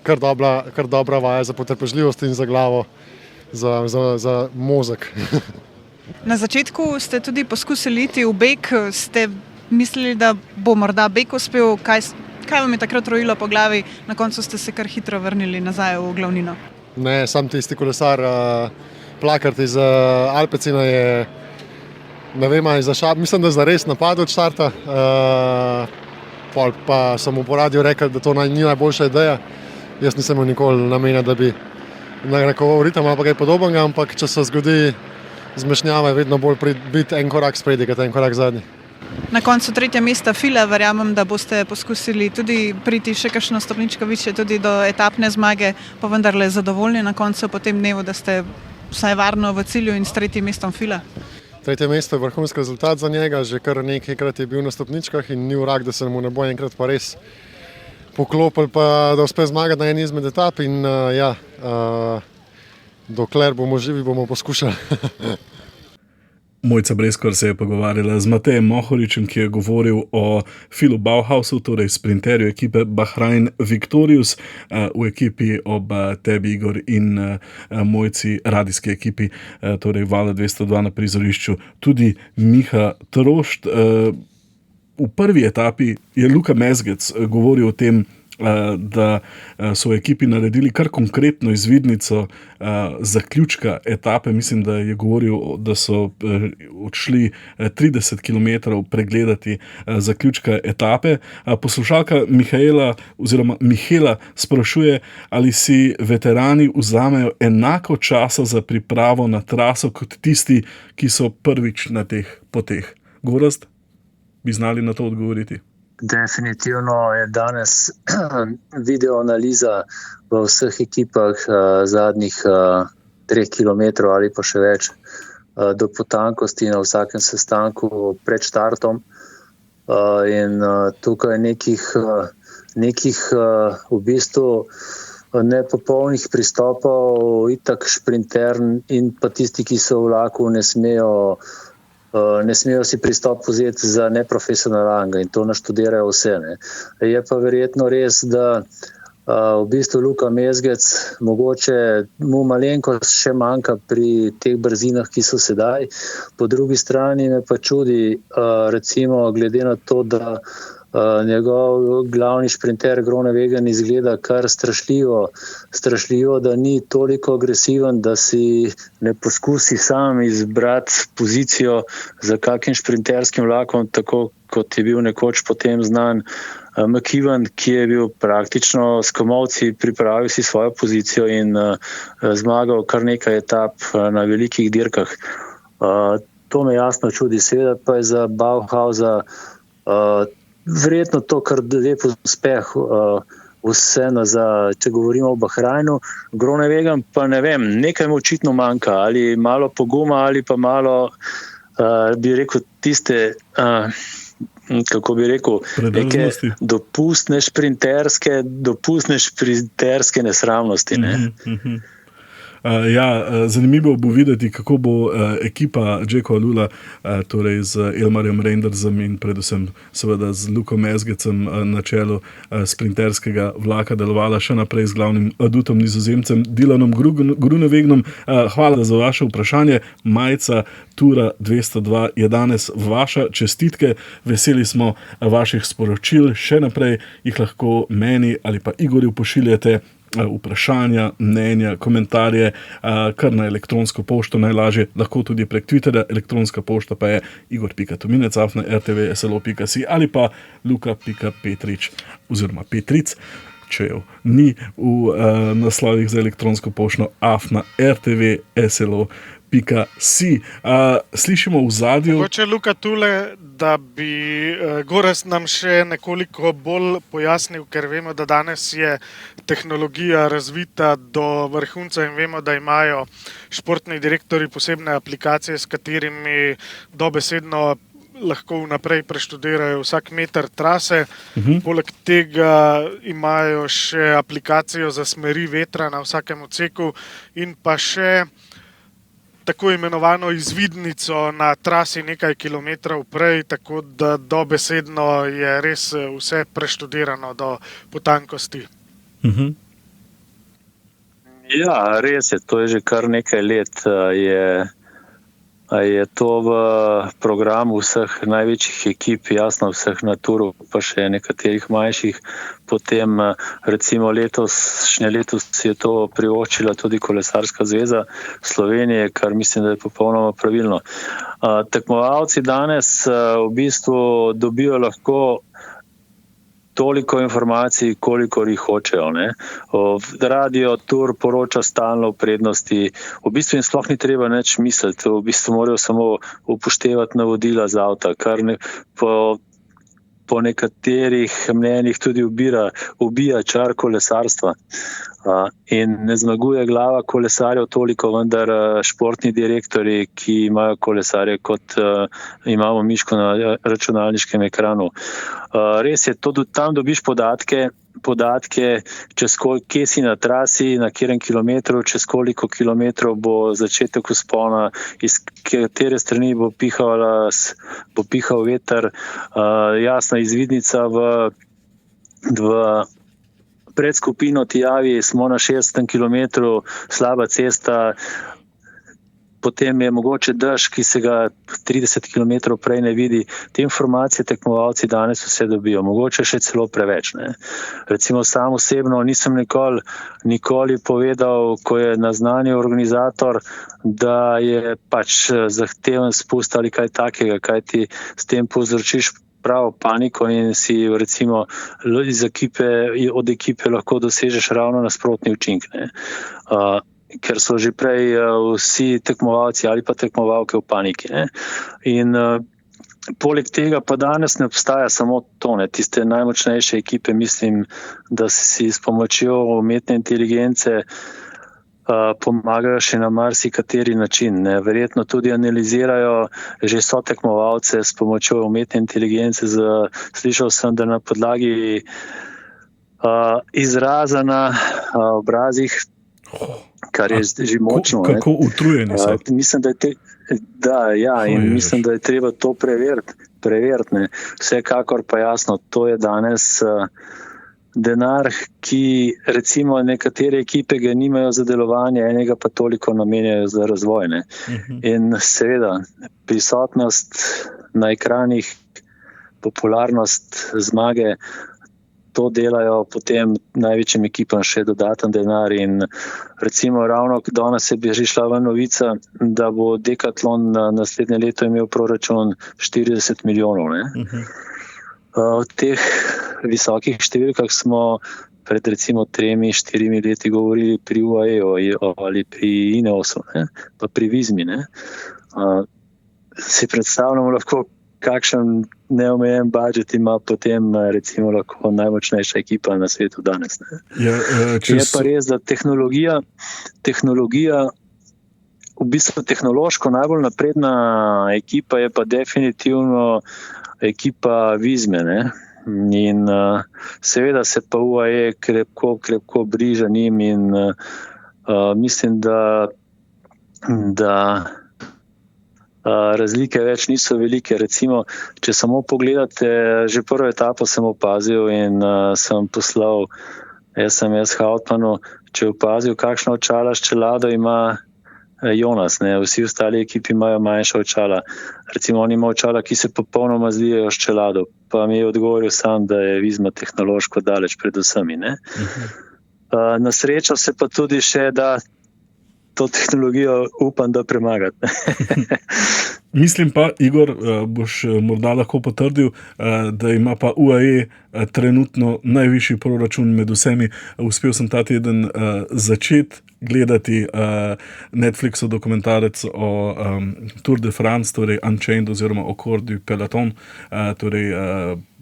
kar dobra vaja za potrpežljivost in za glavo, za mozek. Na začetku ste tudi poskusili iti v beg, ste mislili, da bo morda beg uspel, kaj vam je takrat rojilo po glavi, na koncu ste se kar hitro vrnili nazaj v glavnino? Ne, sam tisti kolesar Plakart iz Alpecina je, ne vem, mislim, da je zares napadel od štarta, pa sem mu po radiju rekel, da to ni najboljša ideja. Jaz nisem imel nikoli namena, da bi narekoval ritem ali pa kaj podobnega, ampak če se zgodi zmešnjava, je vedno bolj biti en korak spredi, kot en korak zadnji. Na koncu 3. mesta Fila, verjamem, da boste poskusili tudi priti še kakšno stopničko višje, tudi do etapne zmage, pa vendarle zadovoljni na koncu po tem dnevu, da ste vsaj varno v cilju in s 3. mestom Fila? 3. mesto je vrhunski rezultat za njega, že kar nekajkrat je bil na stopničkah in ni vrag, da se mu ne bo enkrat pa res poklopil, pa da uspe zmagati na eni izmed etap, in dokler bomo živi, bomo poskušali. Mojca Breskvar se je pogovarjala z Matejem Mohoričem, ki je govoril o Philu Bauhausu, torej sprinterju ekipe Bahrain Victorious, v ekipi ob tebi, Igor, in Mojci, radijski ekipi, torej Vala 202 na prizorišču, tudi Miha Trošt. V prvi etapi je Luka Mezgec govoril o tem, da so v ekipi naredili kar konkretno izvidnico zaključka etape. Mislim, da je govoril, da so odšli 30 km pregledati zaključka etape. Poslušalka Mihela sprašuje, ali si veterani vzamejo enako časa za pripravo na traso kot tisti, ki so prvič na teh poteh. Gorazd, bi znali na to odgovoriti? Definitivno je danes video analiza v vseh ekipah zadnjih 3 km ali pa še več do potankosti na vsakem sestanku pred štartom. In tukaj nekih v bistvu nepopolnih pristopov, itak šprinter in pa tisti, ki so v vlaku, ne smejo si pristop vzeti za neprofesionalnega, in to naštudirajo vse. Ne. Je pa verjetno res, da v bistvu Luka Mezgec mogoče mu malenkost še manjka pri teh brzinah, ki so sedaj. Po drugi strani me pa čudi, recimo glede na to, da njegov glavni šprinter Groenewegen izgleda kar strašljivo, da ni toliko agresiven, da si ne poskusi sam izbrati pozicijo za kakim šprinterskim vlakom, tako kot je bil nekoč potem znan McEwen, ki je bil praktično s komolci pripravil si svojo pozicijo in zmagal kar nekaj etap na velikih dirkah. To me jasno čudi, seveda pa je za Bauhausa verjetno to kar lep uspeh vseeno če govorimo o Bahrajnu. Groenewegen pa ne vem, nekaj mu očitno manjka, ali malo poguma, ali pa malo, bi rekel, tiste, kako bi rekel, neke dopustne šprinterske nesramnosti. Ne? Zanimivo bo videti, kako bo ekipa Jacka Ellula, torej z Elmarjem Reindersom in predvsem seveda z Lukom Mesgecem na čelu sprinterskega vlaka delovala še naprej z glavnim adutom Nizozemcem Dylanom Groenewegnom. Hvala za vaše vprašanje. Majica Tura 202 je danes vaša. Čestitke, veseli smo vaših sporočil. Še naprej jih lahko meni ali pa Igorju pošiljate vprašanja, mnenja, komentarje, kar na elektronsko pošto najlažje, lahko tudi prek Twitterja. Elektronska pošta pa je igor.tominec@rtv.slo.si ali pa luka.petrič oziroma Petric, če jo ni v naslovih za elektronsko pošto, @rtv.slo.si. Slišimo v zadju. Mogoče Luka tule, da bi Gorazd nam še nekoliko bolj pojasnil, ker vemo, da danes je tehnologija razvita do vrhunca in vemo, da imajo športni direktorji posebne aplikacije, s katerimi dobesedno lahko vnaprej preštudirajo vsak meter trase. Poleg tega imajo še aplikacijo za smeri vetra na vsakem odseku in pa še tako imenovano izvidnico na trasi nekaj kilometrov prej, tako da dobesedno je res vse preštudirano do potankosti. Ja, res je, to je že kar nekaj let. Je to v programu vseh največjih ekip, jasno vseh na Touru, pa še nekaterih manjših. Potem recimo letos je to privoščila tudi Kolesarska zveza Slovenije, kar mislim, da je popolnoma pravilno. Tekmovalci danes v bistvu dobijo lahko toliko informacij, kolikor jih hočejo. Radio Tour poroča stalno v prednosti. V bistvu jim sploh ni treba nič misliti. V bistvu morajo samo upoštevati navodila z avta, kar po nekaterih mnenjih tudi ubija čar kolesarstva. In ne zmaguje glava kolesarjev toliko, vendar športni direktorji, ki imajo kolesarje kot imamo miško na računalniškem ekranu. Res je, tam dobiš podatke, kje si na trasi, na katerem kilometru, čez koliko kilometrov bo začetek vzpona, iz katere strani bo pihal veter, jasna izvidnica v predskupino ti javi, smo na 60 kilometru, slaba cesta, potem je mogoče dež, ki se ga 30 kilometrov prej ne vidi. Te informacije tekmovalci danes vse dobijo, mogoče še celo preveč. Recimo sam osebno nisem nikoli povedal, ko je naznanil organizator, da je pač zahteven spust ali kaj takega, kaj ti s tem povzročiš pravo paniko in si recimo od ekipe lahko dosežeš ravno nasprotni učinek. Ker so že prej vsi tekmovalci ali pa tekmovalke v paniki. In poleg tega pa danes ne obstaja samo to. Tiste najmočnejše ekipe, mislim, da si s pomočjo umetne inteligence pomagajo še na marsikateri način. Verjetno tudi analizirajo že so tekmovalce s pomočjo umetne inteligence. Slišal sem, da na podlagi izraza na obrazih, kar je že močno. Kako utrujeni so. Mislim, da je treba to preveriti. Vsekakor pa jasno, to je danes denar, ki recimo nekatere ekipe ga nimajo za delovanje, enega pa toliko namenjajo za razvoj. In seveda prisotnost na ekranih popularnost zmage, to delajo potem največjim ekipam še dodaten denar in recimo ravno danes je že šla ven novica, da bo Decathlon naslednje leto imel proračun 40 milijonov. Ne? O teh visokih številkah smo pred recimo 3-4 leti govorili pri UAE ali pri Ineosu, ne? Pa pri Vizmi. Ne? Si predstavljamo lahko, kakšen neomejen budžet ima potem recimo lahko najmočnejša ekipa na svetu danes. Ne? Je pa res, da tehnologija, v bistvu tehnološko najbolj napredna ekipa je pa definitivno ekipa Vizme, ne? In seveda se pa UAE krepko bliža njim in mislim, da razlike več niso velike. Recimo, če samo pogledate, že prvo etapo sem opazil in sem poslal SMS Hautmanu, če je opazil, kakšna očala s čelado ima Jonas, ne? Vsi ostali ekipi imajo manjša očala. Recimo, on ima očala, ki se popolnoma zlijejo s čelado, pa mi je odgovoril sam, da je Vizma tehnološko daleč pred vsemi. Ne? Na srečo se pa tudi še da to tehnologijo upam, da premagati. Mislim pa, Igor, boš morda lahko potrdil, da ima pa UAE trenutno najvišji proračun med vsemi. Uspel sem ta teden začeti gledati Netflixov dokumentarec o Tour de France, torej Unchained oziroma o Cour du Peloton, torej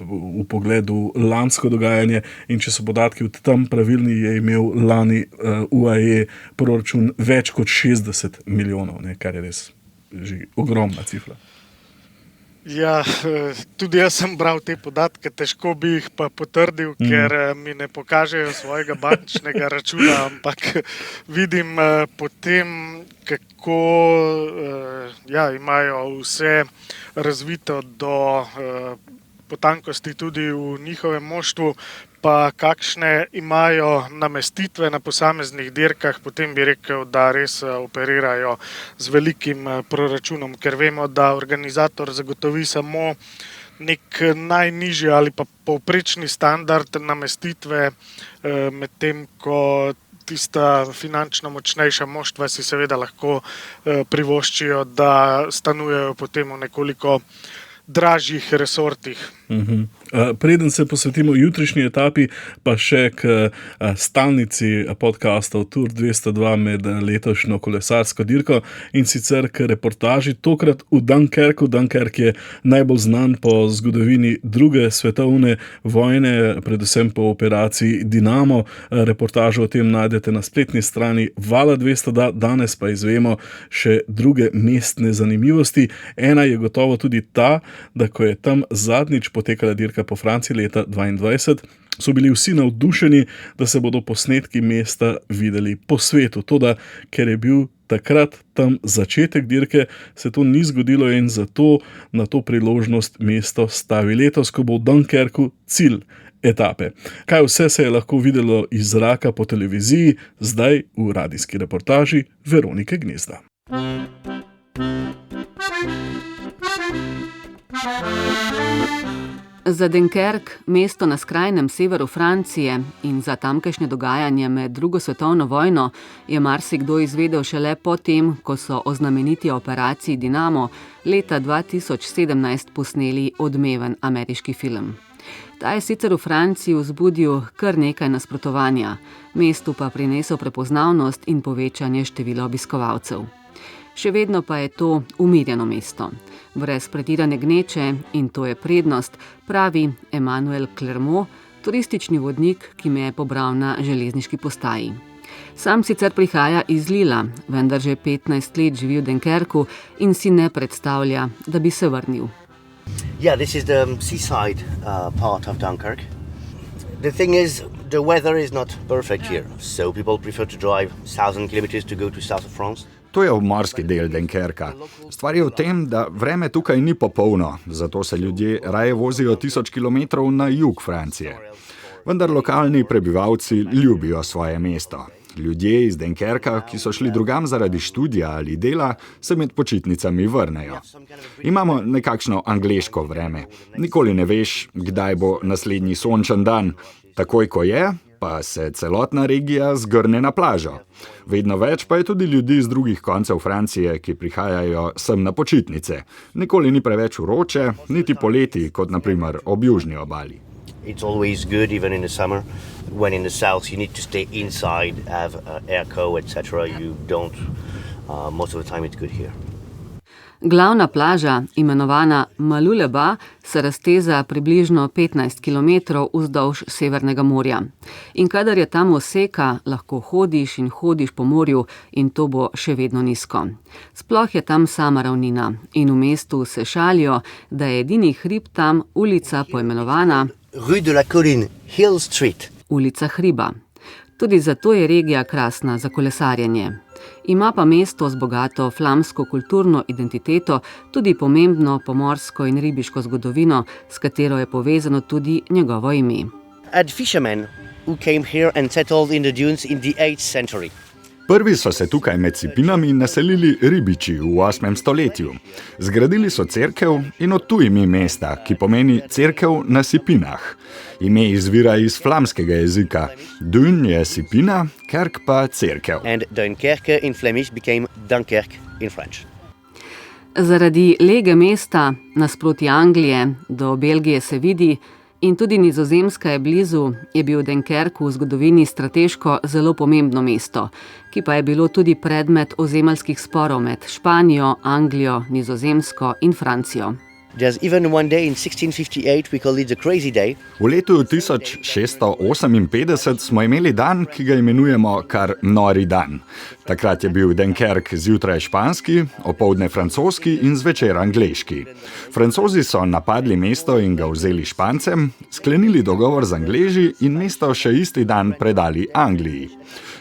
v pogledu lansko dogajanje, in če so podatki od tam pravilni, je imel lani UAE proračun več kot 60 milijonov, ne, kar je res že ogromna cifra. Ja, tudi jaz sem bral te podatke, težko bi jih pa potrdil, ker mi ne pokažejo svojega bančnega računa, ampak vidim potem, kako imajo vse razvito do potankosti tudi v njihovem moštvu, pa kakšne imajo namestitve na posameznih dirkah, potem bi rekel, da res operirajo z velikim proračunom, ker vemo, da organizator zagotovi samo nek najnižji ali pa povprečni standard namestitve, medtem ko tista finančno močnejša moštva si seveda lahko privoščijo, da stanujejo potem v nekoliko dražjih resortih. Preden se posvetimo jutrišnji etapi, pa še k stalnici podcastov Tour 202 med letošnjo kolesarsko dirko, in sicer k reportaži tokrat v Dunkerku. Dunkerk je najbolj znan po zgodovini druge svetovne vojne, predvsem po operaciji Dinamo. Reportažo o tem najdete na spletni strani Vala 202, danes pa izvemo še druge mestne zanimivosti. Ena je gotovo tudi ta, da ko je tam zadnjič potekala dirka po Franciji leta 2022, so bili vsi navdušeni, da se bodo posnetki mesta videli po svetu. Toda, ker je bil takrat tam začetek dirke, se to ni zgodilo in zato na to priložnost mesto stavi letos, ko bo v Dunkerku cilj etape. Kaj vse se je lahko videlo iz zraka po televiziji, zdaj v radijski reportaži Veronike Gnezda. Za Dunkerk, mesto na skrajnem severu Francije, in za tamkajšnje dogajanje med drugo svetovno vojno je marsikdo izvedel šele po tem, ko so o znameniti operaciji Dinamo leta 2017 posneli odmeven ameriški film. Ta je sicer v Franciji vzbudil kar nekaj nasprotovanja, mestu pa prinesel prepoznavnost in povečanje števila obiskovalcev. Še vedno pa je to umirjeno mesto, brez pretirane gneče, in to je prednost, pravi Emmanuel Clermont, turistični vodnik, ki me je pobral na železniški postaji. Sam sicer prihaja iz Lila, vendar že 15 let živi v Dunkerku in si ne predstavlja, da bi se vrnil. Yeah, this is the seaside part of Dunkirk. The thing is, the weather is not perfect here, so people prefer to drive 1,000 kilometers to go to south of France. To je obmorski del Dunkerka. Stvar je v tem, da vreme tukaj ni popolno, zato se ljudje raje vozijo 1000 kilometrov na jug Francije. Vendar lokalni prebivalci ljubijo svoje mesto. Ljudje iz Dunkerka, ki so šli drugam zaradi študija ali dela, se med počitnicami vrnejo. Imamo nekakšno angleško vreme. Nikoli ne veš, kdaj bo naslednji sončen dan. Takoj, ko je, pa se celotna regija zgrne na plažo. Vedno več pa je tudi ljudi iz drugih koncev Francije, ki prihajajo sem na počitnice. Nikoli ni preveč vroče, niti poleti, kot naprimer ob južni obali. It's always good, even in the summer. When in the south, you need to stay inside, have airco, etc. You don't. Most of the time, it's good here. Glavna plaža, imenovana Maluleba, se razteza približno 15 km vzdolž Severnega morja. In kadar je tam oseka, lahko hodiš in hodiš po morju in to bo še vedno nizko. Sploh je tam sama ravnina in v mestu se šalijo, da je edini hrib tam ulica poimenovana Rue de la Colline, Hill Street. Ulica hriba. Tudi zato je regija krasna za kolesarjenje. Ima pa mesto z bogato flamsko kulturno identiteto tudi pomembno pomorsko in ribiško zgodovino, s katero je povezano tudi njegovo ime. Had fishermen who came here and settled in the dunes in the 8th century. Prvi so se tukaj med Sipinami naselili ribiči v 8. stoletju. Zgradili so cerkev in od tu ime mesta, ki pomeni cerkev na Sipinah. Ime izvira iz flamskega jezika. Dun je Sipina, Kerk pa cerkev. And Dunkerque in Flemish became Dunkirk in French. Zaradi lege mesta nasproti Anglije do Belgije se vidi, in tudi Nizozemska je blizu, je bil Dunkerk v zgodovini strateško zelo pomembno mesto, ki pa je bilo tudi predmet ozemeljskih sporov med Španijo, Anglijo, Nizozemsko in Francijo. There's even one day in 1658, we call it the crazy day. V letu 1658 smo imeli dan, ki ga imenujemo kar nori dan. Takrat je bil Dunkerk zjutraj španski, opoldne francoski in zvečer angleški. Francozi so napadli mesto in ga vzeli Špancem, sklenili dogovor z Angleži in mesto še isti dan predali Angliji.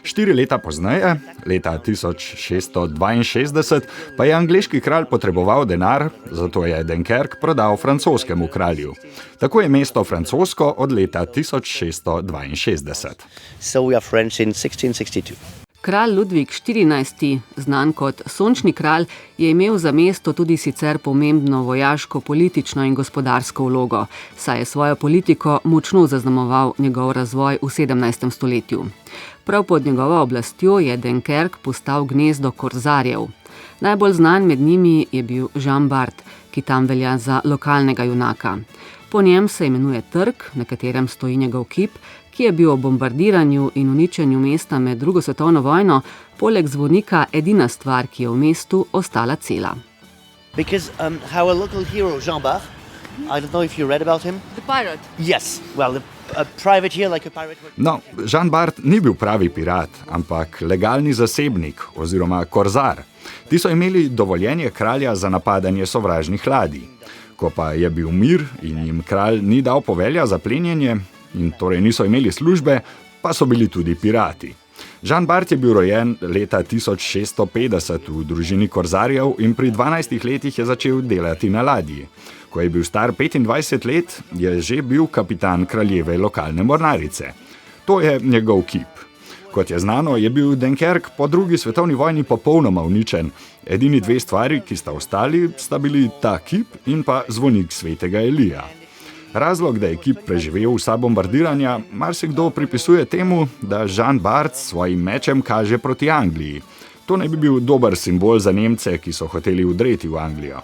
4 leta pozneje, leta 1662, pa je angleški kralj potreboval denar, zato je Dunkerk prodal francoskemu kralju. Tako je mesto francosko od leta 1662. So we are French in 1662. Kralj Ludvik XIV., znan kot sončni kralj, je imel za mesto tudi sicer pomembno vojaško, politično in gospodarsko vlogo, saj je svojo politiko močno zaznamoval njegov razvoj v 17. stoletju. Prav pod njegovo oblastjo je Dunkerk postal gnezdo korzarjev. Najbolj znan med njimi je bil Jean Bart, ki tam velja za lokalnega junaka. Po njem se imenuje trg, na katerem stoji njegov kip, ki je bil ob bombardiranju in uničenju mesta med drugo svetovno vojno poleg zvonika edina stvar, ki je v mestu ostala cela. Because our local hero Jean Bart, I don't know if you read about him. The pirate? Yes, well, a privateer like a pirate. No, Jean Bart ni bil pravi pirat, ampak legalni zasebnik oziroma korzar. Ti so imeli dovoljenje kralja za napadanje sovražnih ladij. Ko pa je bil mir in jim kralj ni dal povelja za plenjenje, in torej niso imeli službe, pa so bili tudi pirati. Jean Bart je bil rojen leta 1650 v družini korzarjev in pri 12 letih je začel delati na ladji. Ko je bil star 25 let, je že bil kapitan kraljeve lokalne mornarice. To je njegov kip. Kot je znano, je bil Dunkerk po drugi svetovni vojni popolnoma uničen. Edini 2 stvari, ki sta ostali, sta bili ta kip in pa zvonik svetega Elija. Razlog, da je kip preživel vsa bombardiranja, marsikdo pripisuje temu, da Jean Bart s svojim mečem kaže proti Angliji. To naj bi bil dober simbol za Nemce, ki so hoteli vdreti v Anglijo.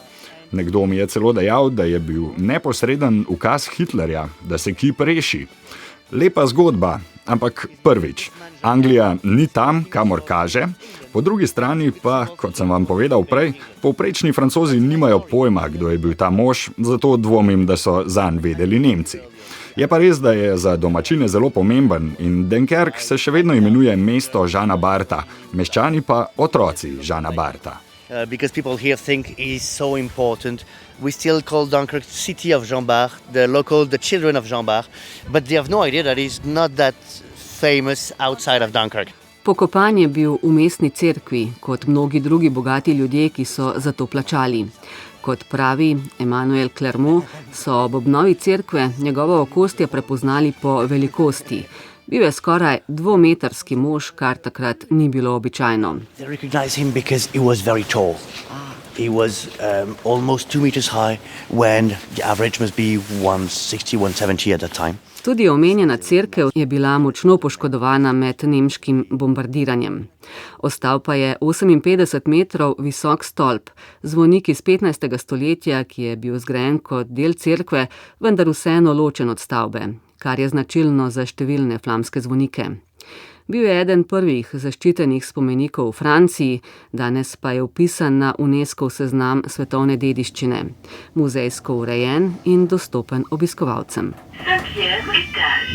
Nekdo mi je celo dejal, da je bil neposreden ukaz Hitlerja, da se kip reši. Lepa zgodba, ampak prvič, Anglija ni tam, kamor kaže, po drugi strani pa, kot sem vam povedal prej, povprečni Francozi nimajo pojma, kdo je bil ta mož, zato dvomim, da so zanj vedeli Nemci. Je pa res, da je za domačine zelo pomemben in Dunkerk se še vedno imenuje mesto Jeana Barta, meščani pa otroci Jeana Barta. Because people here think it is so important. We still call Dunkirk city of Jean Bart, the children of Jean Bart, but they have no idea that it's not that famous outside of Dunkirk. Pokopan je bil v mestni cerkvi, kot mnogi drugi bogati ljudje, ki so za to plačali. Kot pravi Emmanuel Clermont, so ob obnovi cerkve njegovo okostje prepoznali po velikosti. Bil je skoraj dvometrski mož, kar takrat ni bilo običajno. They recognized him because he was very tall. He was almost 2 meters high when the average must be 160, 170 at that time. Tudi omenjena cerkev je bila močno poškodovana med nemškim bombardiranjem. Ostal pa je 58 metrov visok stolp, zvonik iz 15. stoletja, ki je bil zgrajen kot del cerkve, vendar vseeno ločen od stavbe, kar je značilno za številne flamske zvonike. Bil je eden prvih zaščitenih spomenikov v Franciji, danes pa je vpisan na UNESCO seznam svetovne dediščine, muzejsko urejen in dostopen obiskovalcem.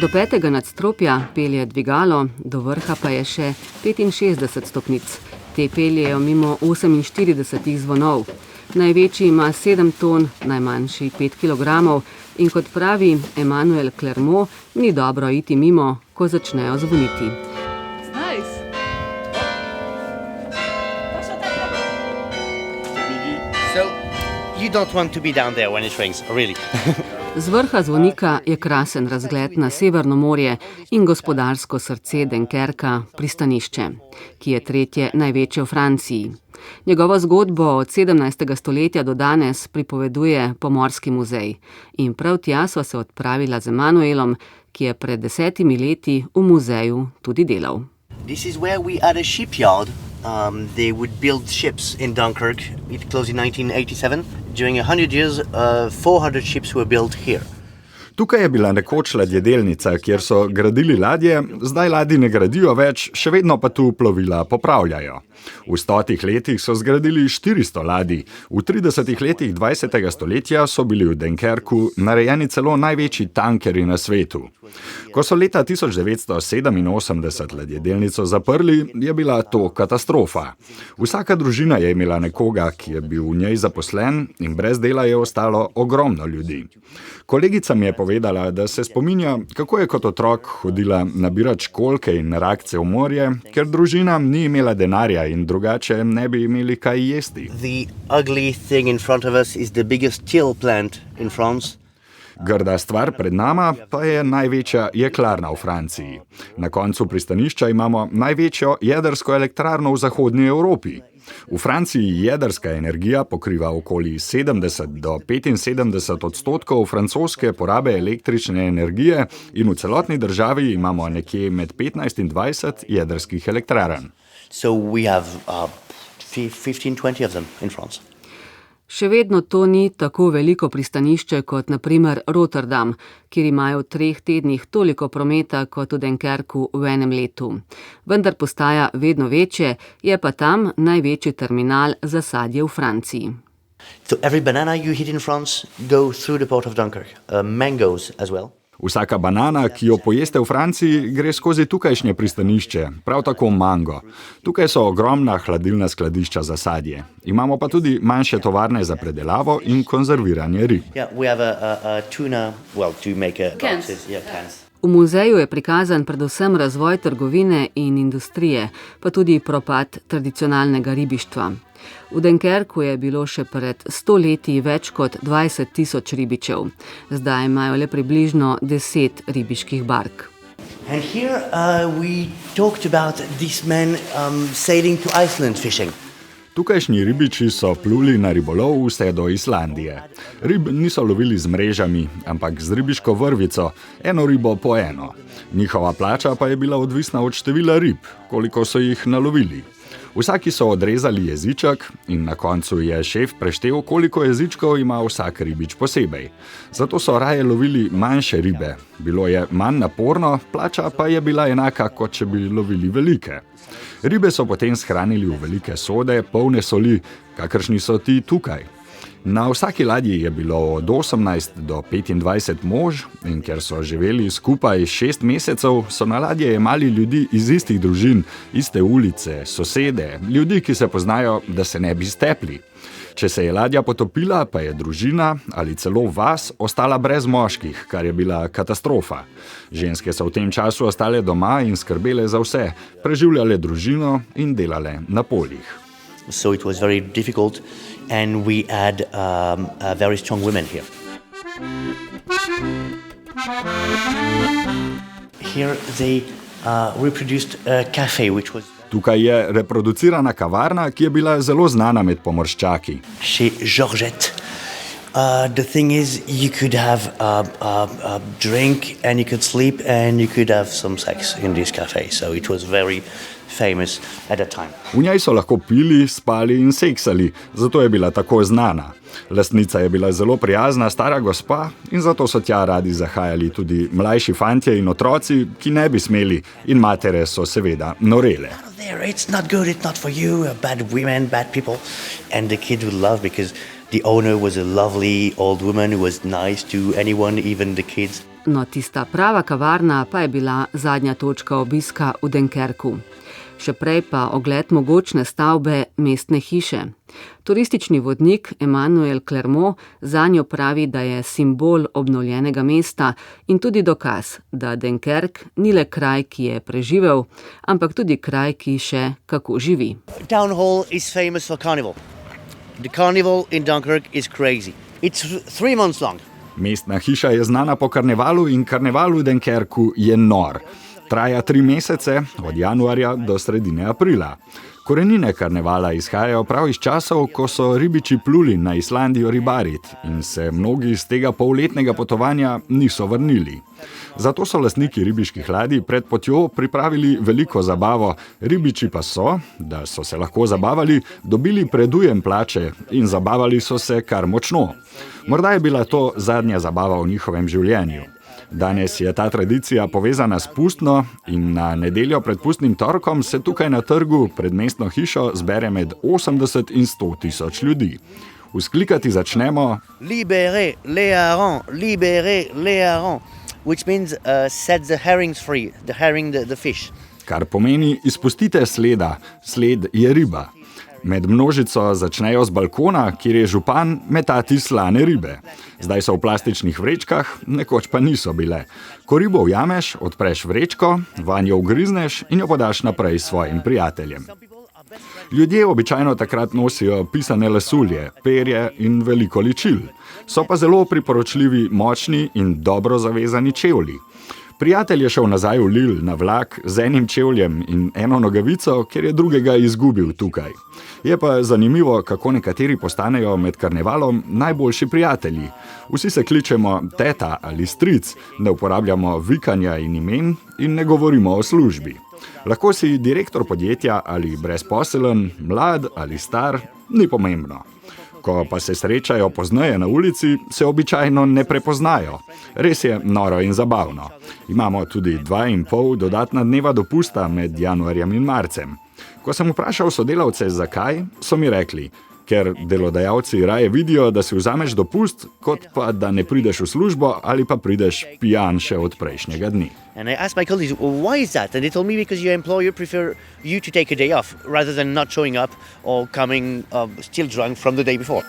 Do 5. nadstropja pelje dvigalo, do vrha pa je še 65 stopnic. Te peljejo mimo 48 zvonov. Največji ima 7 ton, najmanjši 5 kilogramov in kot pravi Emmanuel Clermont, ni dobro iti mimo, ko začnejo zvoniti. You don't want to be down there when it rings, really. Z vrha zvonika je krasen razgled na Severno morje in gospodarsko srce Dunkerka, pristanišče, ki je tretje največje v Franciji. Njegovo zgodbo od 17. stoletja do danes pripoveduje Pomorski muzej in prav tja sva se odpravila z Emanuelom, ki je pred 10 leti v muzeju tudi delal. This is where we had a shipyard. They would build ships in Dunkirk. It closed in 1987. During 100 years, 400 ships were built here. Tukaj je bila nekoč ladjedelnica, kjer so gradili ladje, zdaj ladij ne gradijo več, še vedno pa tu plovila popravljajo. V 100 letih so zgradili 400 ladij, v 30 letih 20. stoletja so bili v Dunkerku narejeni celo največji tankerji na svetu. Ko so leta 1987 ladjedelnico zaprli, je bila to katastrofa. Vsaka družina je imela nekoga, ki je bil v njej zaposlen in brez dela je ostalo ogromno ljudi. Kolegica mi je povedala, da se spominja, kako je kot otrok hodila nabirat školjke in rakce v morje, ker družina ni imela denarja in drugače ne bi imeli kaj jesti. The ugly thing in front of us is the biggest steel plant in France. Grda stvar pred nama pa je največja jeklarna v Franciji. Na koncu pristanišča imamo največjo jedrsko elektrarno v zahodni Evropi. V Franciji jedrska energija pokriva okoli 70 do 75% francoske porabe električne energije in v celotni državi imamo nekje med 15 in 20 jedrskih elektrarn. So we have 15-20 of them in France. Še vedno to ni tako veliko pristanišče kot na primer Rotterdam, kjer imajo v 3 tednih toliko prometa kot v Dunkerku v enem letu. Vendar postaja vedno večje, je pa tam največji terminal za sadje v Franciji. So every banana you hit in France go through the port of Dunkirk. Mangoes as well. Vsaka banana, ki jo pojeste v Franciji, gre skozi tukajšnje pristanišče, prav tako mango. Tukaj so ogromna hladilna skladišča za sadje. Imamo pa tudi manjše tovarne za predelavo in konzerviranje rib. V muzeju je prikazan predvsem razvoj trgovine in industrije, pa tudi propad tradicionalnega ribištva. V Dunkerku je bilo še pred 100 leti več kot 20 000 ribičev. Zdaj imajo le približno 10 ribiških bark. And here we talked about these men sailing to Iceland fishing. Tukajšnji ribiči so pluli na ribolov vse do Islandije. Rib niso lovili z mrežami, ampak z ribiško vrvico, eno ribo po eno. Njihova plača pa je bila odvisna od števila rib, koliko so jih nalovili. Vsaki so odrezali jeziček in na koncu je šef preštel, koliko jezičkov ima vsak ribič posebej. Zato so raje lovili manjše ribe. Bilo je manj naporno, plača pa je bila enaka, kot če bi lovili velike. Ribe so potem shranili v velike sode, polne soli, kakršni so ti tukaj. Na vsaki ladji je bilo od 18 do 25 mož in ker so živeli skupaj 6 mesecev, so na ladje jemali ljudi iz istih družin, iste ulice, sosede, ljudi, ki se poznajo, da se ne bi stepli. Če se je ladja potopila, pa je družina ali celo vas ostala brez moških, kar je bila katastrofa. Ženske so v tem času ostale doma in skrbele za vse, preživljale družino in delale na poljih. So it was very difficult and we had very strong women here. here they reproduced a cafe, which was Tukaj je reproducirana kavarna, ki je bila zelo znana med pomorščaki. chez Georgette. The thing is, you could have a drink and you could sleep and you could have some sex in this cafe. So it was very famous at that time. V njej so lahko pili, spali in seksali, zato je bila tako znana. Lastnica je bila zelo prijazna stara gospa in zato so tja radi zahajali tudi mlajši fantje in otroci, ki ne bi smeli, in matere so seveda norele. There, it's not good, it's not for you, bad women, bad people. And the kids would love because the owner was a lovely old woman who was nice to anyone, even the kids. No, tista prava kavarna pa je bila zadnja točka obiska v Dunkerku. Še prej pa ogled mogočne stavbe mestne hiše. Turistični vodnik Emmanuel Clermont zanjo pravi, da je simbol obnovljenega mesta in tudi dokaz, da Dunkerk ni le kraj, ki je preživel, ampak tudi kraj, ki še kako živi. Town Hall is famous for carnival. The carnival in Dunkirk is crazy. It's 3 months long. Mestna hiša je znana po karnevalu in karneval v Dunkerku je nor. Traja 3 mesece, od januarja do sredine aprila. Korenine karnevala izhajajo prav iz časov, ko so ribiči pluli na Islandijo ribarit in se mnogi z tega polletnega potovanja niso vrnili. Zato so lastniki ribiških ladij pred potjo pripravili veliko zabavo, ribiči pa so, da so se lahko zabavali, dobili predujem plače in zabavali so se kar močno. Morda je bila to zadnja zabava v njihovem življenju. Danes je ta tradicija povezana s pustno in na nedeljo pred pustnim torkom se tukaj na trgu pred mestno hišo zbere med 80 in 100 tisoč ljudi. Vzklikati začnemo Libérez les harengs, which means set the herrings free, the herring, the fish. Kar pomeni izpustite sleda, sled je riba. Med množico začnejo z balkona, kjer je župan, metati slane ribe. Zdaj so v plastičnih vrečkah, nekoč pa niso bile. Ko ribo ujameš, odpreš vrečko, vanjo ugrizneš in jo podaš naprej svojim prijateljem. Ljudje običajno takrat nosijo pisane lasulje, perje in veliko ličil. So pa zelo priporočljivi močni in dobro zavezani čevlji. Prijatelj je šel nazaj v Lille na vlak z enim čevljem in eno nogavico, ker je drugega izgubil tukaj. Je pa zanimivo, kako nekateri postanejo med karnevalom najboljši prijatelji. Vsi se kličemo teta ali stric, ne uporabljamo vikanja in imen in ne govorimo o službi. Lahko si direktor podjetja ali brezposelen, mlad ali star, ni pomembno. Ko pa se srečajo pozneje na ulici, se običajno ne prepoznajo. Res je noro in zabavno. Imamo tudi 2,5 dodatna dneva dopusta med januarjem in marcem. Ko sem vprašal sodelavce, zakaj, so mi rekli, ker delodajalci raje vidijo, da si vzameš dopust, kot pa da ne prideš v službo ali pa prideš pijan še od prejšnjega dni. And I asked my colleagues, well, why is that? And they told me because your employer prefer you to take a day off rather than not showing up or coming still drunk from the day before.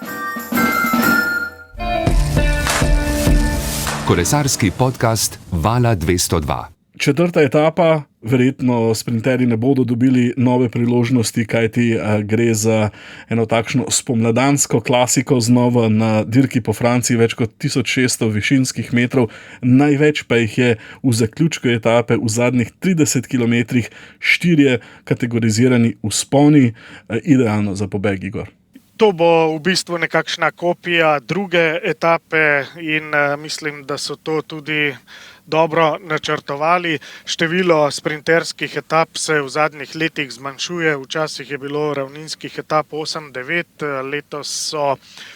Kolesarski podcast Vala 202. Četrta etapa, verjetno sprinterji ne bodo dobili nove priložnosti, kajti gre za eno takšno spomladansko klasiko znova na dirki po Franciji, več kot 1600 višinskih metrov, največ pa jih je v zaključku etape v zadnjih 30 kilometrih, 4 kategorizirani vzponi, idealno za pobeg, Igor. To bo v bistvu nekakšna kopija druge etape in mislim, da so to tudi dobro načrtovali. Število sprinterskih etap se v zadnjih letih zmanjšuje, včasih je bilo ravninskih etap 8-9, letos so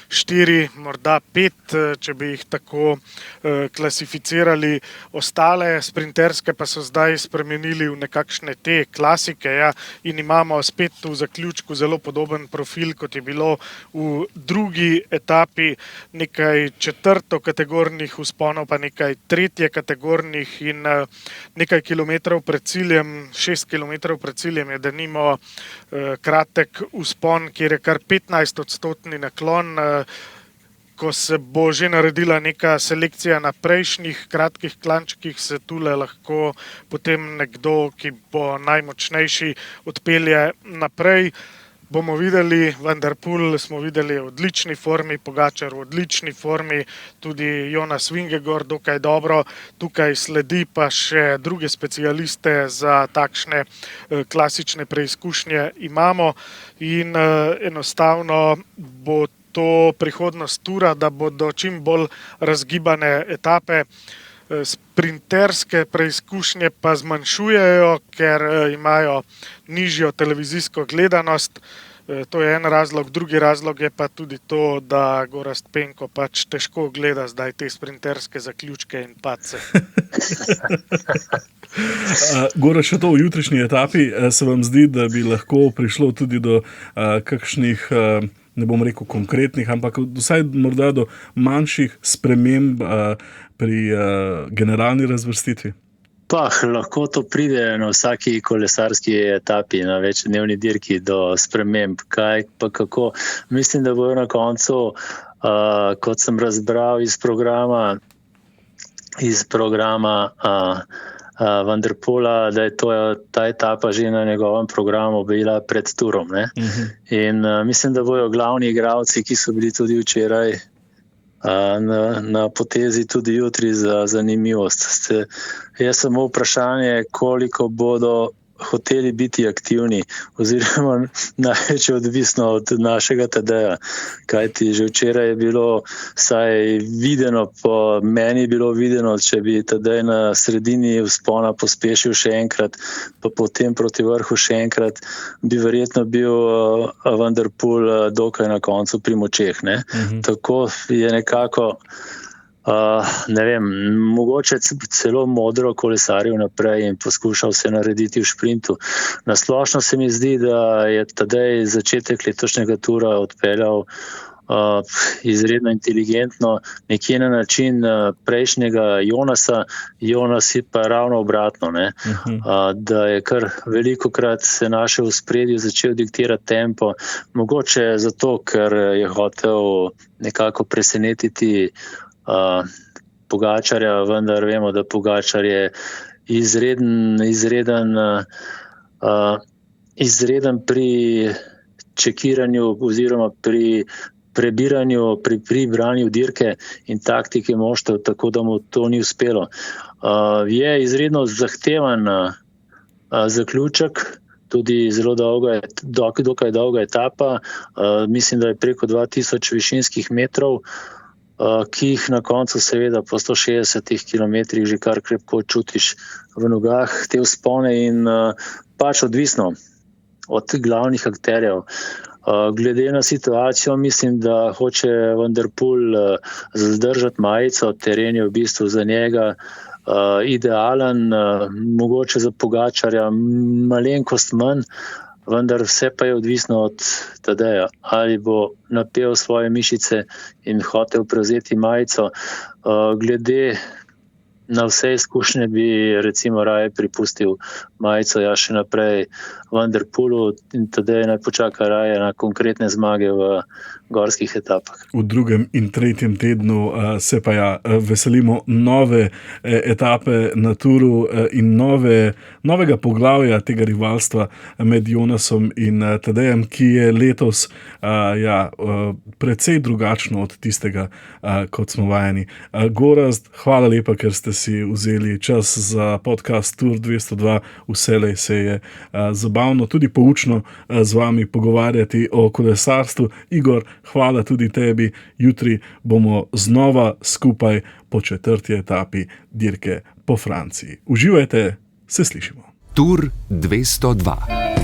4, morda 5, če bi jih tako klasificirali. Ostale sprinterske pa so zdaj spremenili v nekakšne te klasike, ja, in imamo spet v zaključku zelo podoben profil, kot je bilo v drugi etapi, nekaj četrtokategornih vzponov, pa nekaj tretjekategornih in nekaj kilometrov pred ciljem, 6 kilometrov pred ciljem je denimo kratek vzpon, kjer je kar 15% naklon. Ko se bo že naredila neka selekcija na prejšnjih kratkih klančkih, se tule lahko potem nekdo, ki bo najmočnejši, odpelje naprej. bomo videli. Van der Poel smo videli v odlični formi, Pogačar v odlični formi, tudi Jonas Vingegaard dokaj dobro. Tukaj sledi pa še druge specialiste za takšne klasične preizkušnje imamo in enostavno bo to prihodnost Tura, da bodo čim bolj razgibane etape. Sprinterske preizkušnje pa zmanjšujejo, ker imajo nižjo televizijsko gledanost. To je en razlog. Drugi razlog je pa tudi to, da Gorazd Penko pač težko gleda zdaj te sprinterske zaključke in padce. Gorazd, še to v jutrišnji etapi, se vam zdi, da bi lahko prišlo tudi do kakšnih, ne bom rekel konkretnih, ampak vsaj morda do manjših sprememb pri generalni razvrstitvi? Lahko to pride na vsaki kolesarski etapi, na večdnevni dirki do sprememb. Kaj pa kako? Mislim, da bojo na koncu, kot sem razbral iz programa Van der Poela, da je ta etapa že na njegovem programu bila pred Turom. Ne? In mislim, da bojo glavni igralci, ki so bili tudi včeraj na potezi, tudi jutri za zanimivost. Je samo vprašanje, koliko bodo hoteli biti aktivni, oziroma največ odvisno od našega Tadeja. Kajti že včeraj je bilo vsaj videno, po meni je bilo videno, če bi Tadej na sredini vzpona pospešil še enkrat, pa potem proti vrhu še enkrat, bi verjetno bil Van der Poel dokaj na koncu pri močeh. Ne? Tako je nekako, ne vem, mogoče celo modro kolesaril naprej in poskušal se narediti v šprintu. Nasplošno se mi zdi, da je Tadej začetek letošnjega Tura odpeljal izredno inteligentno, nekje na način prejšnjega Jonasa. Jonas je pa ravno obratno, ne? Da je kar velikokrat se našel v spredju, začel diktirati tempo, mogoče zato, ker je hotel nekako presenetiti Pogačarja, vendar vemo, da Pogačar je izreden pri čekiranju oziroma pri prebiranju, pri branju dirke in taktike moštev, tako da mu to ni uspelo. Je izredno zahteven zaključek, tudi zelo dokaj dolga etapa, mislim, da je preko 2000 višinskih metrov, ki jih na koncu seveda po 160 km že kar krepko čutiš v nogah, te vzpone in pač odvisno od glavnih akterjev. Glede na situacijo mislim, da hoče Van der Poel zadržati majico, teren je v bistvu za njega idealen, mogoče za Pogačarja malenkost manj, vendar vse pa je odvisno od Tadeja, ali bo napel svoje mišice in hotel prevzeti majico. Glede na vse izkušnje bi recimo raje pripustil majico še naprej Van der Poelu in Tadej naj počaka raje na konkretne zmage v gorskih etapah. V 2. in 3. tednu se pa veselimo nove etape na Turu in novega poglavja tega rivalstva med Jonasom in Tadejem, ki je letos precej drugačno od tistega, kot smo vajeni. Gorazd, hvala lepa, ker ste si vzeli čas za podcast Tour 202. Vselej se je zabavno, tudi poučno z vami pogovarjati o kolesarstvu. Igor, hvala tudi tebi. Jutri bomo znova skupaj po 4. etapi dirke po Franciji. Uživajte, se slišimo. Tour 202.